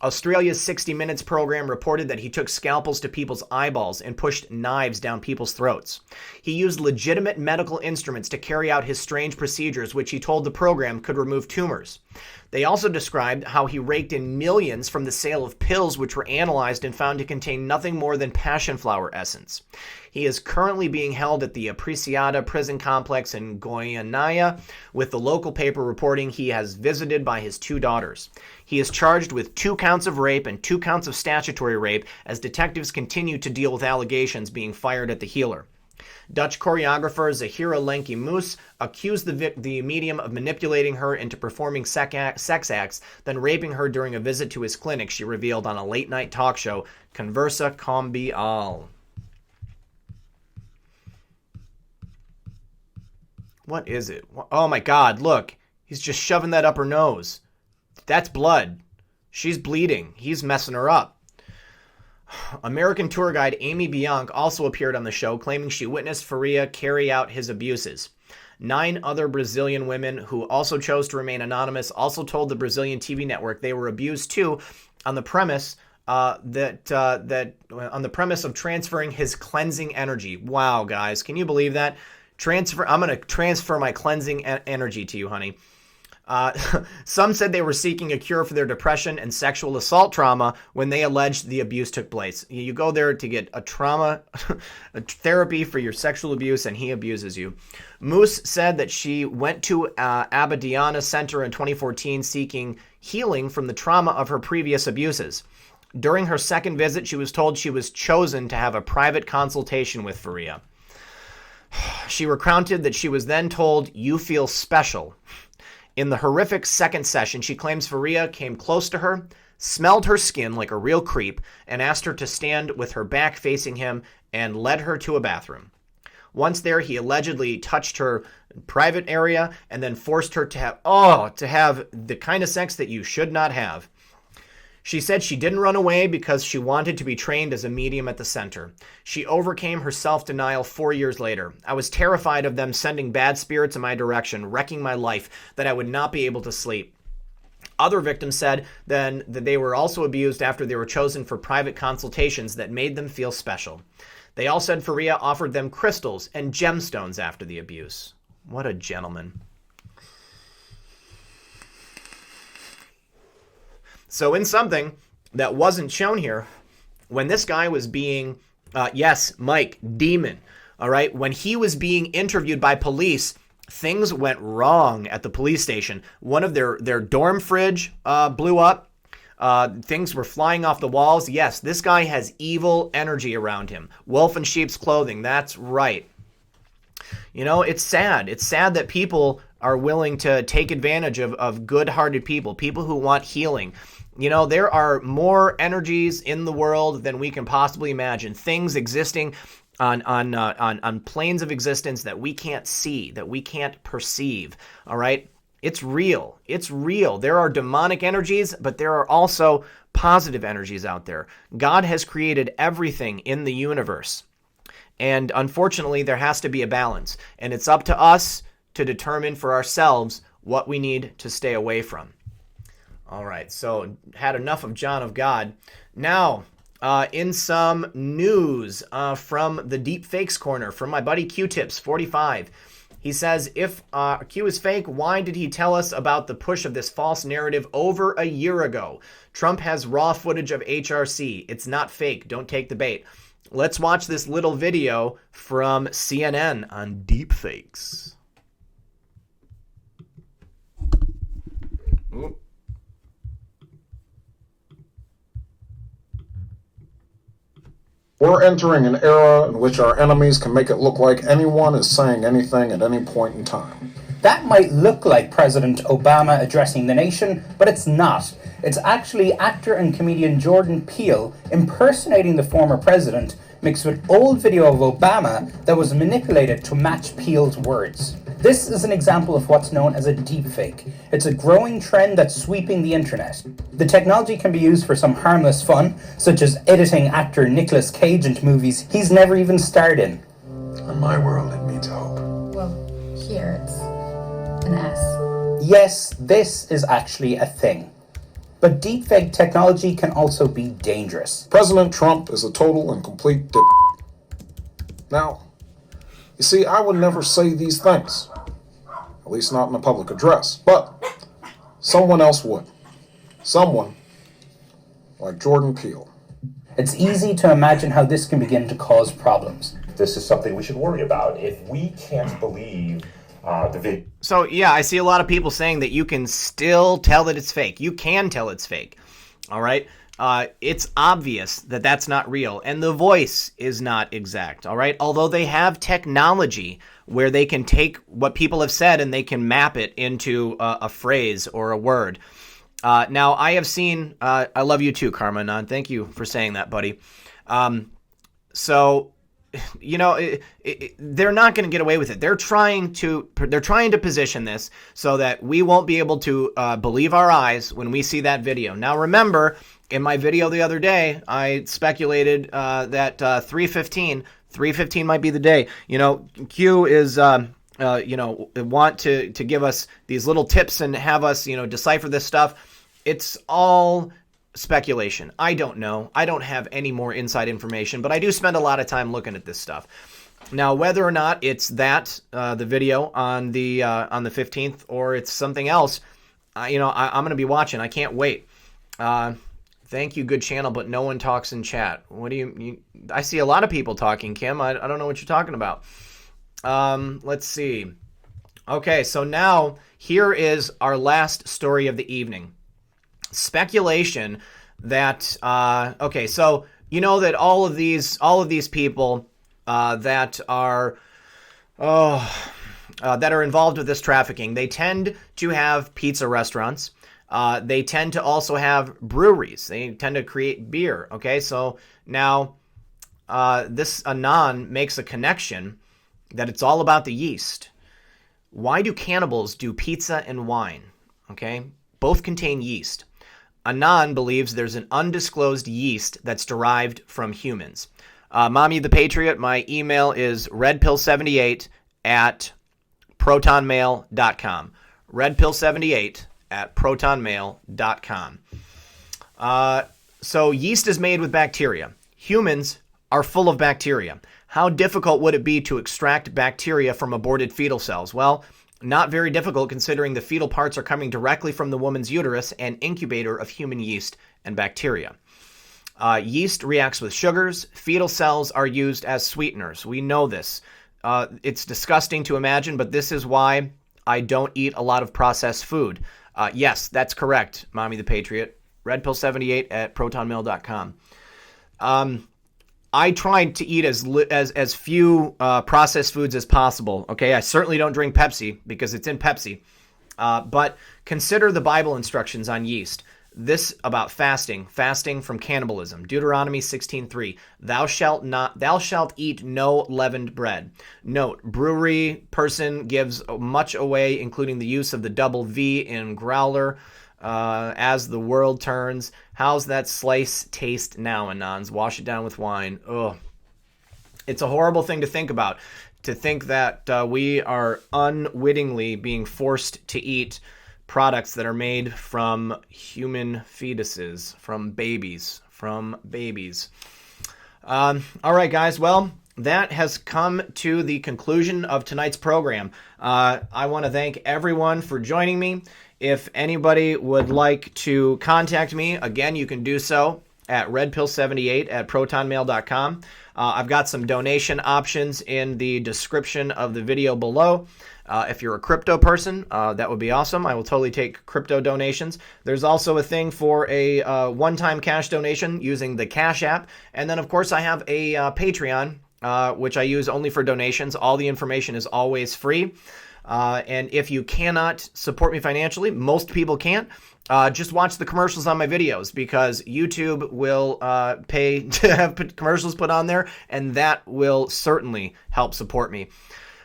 Australia's 60 Minutes program reported that he took scalpels to people's eyeballs and pushed knives down people's throats. He used legitimate medical instruments to carry out his strange procedures, which he told the program could remove tumors. They also described how he raked in millions from the sale of pills which were analyzed and found to contain nothing more than passion flower essence. He is currently being held at the Apreciada prison complex in Goiânia, with the local paper reporting he has visited by his two daughters. He is charged with 2 counts of rape and 2 counts of statutory rape as detectives continue to deal with allegations being fired at the healer. Dutch choreographer Zahira Lenki Moos accused the medium of manipulating her into performing sex acts, then raping her during a visit to his clinic, she revealed on a late-night talk show, Conversa Convial. What is it? Oh my God, look. He's just shoving that up her nose. That's blood. She's bleeding. He's messing her up. American tour guide Amy Bianc also appeared on the show, claiming she witnessed Faria carry out his abuses. 9 other Brazilian women who also chose to remain anonymous also told the Brazilian TV network they were abused too, on the premise of transferring his cleansing energy. Wow, guys, can you believe that? I'm going to transfer my cleansing energy to you, honey. Some said they were seeking a cure for their depression and sexual assault trauma when they alleged the abuse took place. You go there to get a trauma a therapy for your sexual abuse, and he abuses you. Moose said that she went to Abadiana Center in 2014 seeking healing from the trauma of her previous abuses. During her second visit, she was told she was chosen to have a private consultation with Faria. She recounted that she was then told, "You feel special." In the horrific second session, she claims Faria came close to her, smelled her skin like a real creep, and asked her to stand with her back facing him and led her to a bathroom. Once there, he allegedly touched her private area and then forced her to have the kind of sex that you should not have. She said she didn't run away because she wanted to be trained as a medium at the center. She overcame her self-denial 4 years later. I was terrified of them sending bad spirits in my direction, wrecking my life, that I would not be able to sleep. Other victims said then that they were also abused after they were chosen for private consultations that made them feel special. They all said Faria offered them crystals and gemstones after the abuse. What a gentleman. So in something that wasn't shown here, when this guy was being, yes, Mike, demon, all right, when he was being interviewed by police, things went wrong at the police station. One of their dorm fridge blew up. Things were flying off the walls. Yes, this guy has evil energy around him. Wolf in sheep's clothing, that's right. You know, it's sad. It's sad that people are willing to take advantage of good-hearted people who want healing. You know, there are more energies in the world than we can possibly imagine. Things existing on planes of existence that we can't see, that we can't perceive. All right? It's real. It's real. There are demonic energies, but there are also positive energies out there. God has created everything in the universe. And unfortunately, there has to be a balance. And it's up to us to determine for ourselves what we need to stay away from. All right, so had enough of John of God. Now, in some news from the Deep Fakes Corner, from my buddy Q-Tips45. He says, if Q is fake, why did he tell us about the push of this false narrative over a year ago? Trump has raw footage of HRC. It's not fake. Don't take the bait. Let's watch this little video from CNN on deep fakes. Ooh. We're entering an era in which our enemies can make it look like anyone is saying anything at any point in time. That might look like President Obama addressing the nation, but it's not. It's actually actor and comedian Jordan Peele impersonating the former president, mixed with old video of Obama that was manipulated to match Peele's words. This is an example of what's known as a deepfake. It's a growing trend that's sweeping the internet. The technology can be used for some harmless fun, such as editing actor Nicolas Cage into movies he's never even starred in. In my world, it means hope. Well, here it's an S. Yes, this is actually a thing. But deepfake technology can also be dangerous. President Trump is a total and complete dip. Now, you see, I would never say these things. At least not in a public address. But someone else would. Someone like Jordan Peele. It's easy to imagine how this can begin to cause problems. This is something we should worry about. If we can't believe the video. So, yeah, I see a lot of people saying that you can still tell that it's fake. You can tell it's fake. All right? It's obvious that that's not real. And the voice is not exact. All right? Although they have technology where they can take what people have said and they can map it into a phrase or a word. Now, I have seen... I love you too, Karma. Thank you for saying that, buddy. So... You know, they're not going to get away with it. They're trying to position this so that we won't be able to believe our eyes when we see that video. Now, remember, in my video the other day, I speculated that 3/15 might be the day. You know, Q is, want to give us these little tips and have us, decipher this stuff. It's all speculation. I don't know. I don't have any more inside information, but I do spend a lot of time looking at this stuff. Now, whether or not it's that the video on the 15th or it's something else, I'm going to be watching. I can't wait. Thank you, good channel, but no one talks in chat. What do you I see a lot of people talking, Kim. I don't know what you're talking about. Let's see. Okay, so now here is our last story of the evening. Speculation that okay, so you know that all of these people that are involved with this trafficking, they tend to have pizza restaurants. They tend to also have breweries. They tend to create beer. Okay, so now this Anon makes a connection that it's all about the yeast. Why do cannibals do pizza and wine? Okay, both contain yeast. Anon believes there's an undisclosed yeast that's derived from humans. Mommy the Patriot, my email is redpill78 at protonmail.com. Redpill78 at protonmail.com. So yeast is made with bacteria. Humans are full of bacteria. How difficult would it be to extract bacteria from aborted fetal cells? Well, not very difficult, considering the fetal parts are coming directly from the woman's uterus, an incubator of human yeast and bacteria. Yeast reacts with sugars. Fetal cells are used as sweeteners. We know this. It's disgusting to imagine, but this is why I don't eat a lot of processed food. Yes, that's correct, Mommy the Patriot. Redpill78 at protonmail.com. I tried to eat as few processed foods as possible. Okay, I certainly don't drink Pepsi because it's in Pepsi. But consider the Bible instructions on yeast. This about fasting from cannibalism. Deuteronomy 16:3. Thou shalt eat no leavened bread. Note, brewery person gives much away, including the use of the double V in growler. As the world turns, how's that slice taste now, Anons? Wash it down with wine. Ugh. It's a horrible thing to think about. To think that we are unwittingly being forced to eat products that are made from human fetuses, from babies. All right, guys. Well, that has come to the conclusion of tonight's program. I want to thank everyone for joining me. If anybody would like to contact me, again, you can do so at redpill78 at protonmail.com. I've got some donation options in the description of the video below. If you're a crypto person, that would be awesome. I will totally take crypto donations. There's also a thing for a one-time cash donation using the Cash App. And then, of course, I have a Patreon, which I use only for donations. All the information is always free. And if you cannot support me financially, most people can't, just watch the commercials on my videos, because YouTube will pay to have commercials put on there, and that will certainly help support me.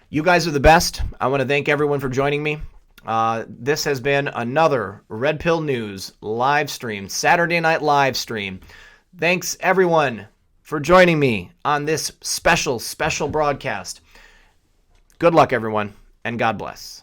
You guys are the best. I want to thank everyone for joining me. This has been another Red Pill News live stream, Saturday night live stream. Thanks, everyone, for joining me on this special broadcast. Good luck, everyone, and God bless.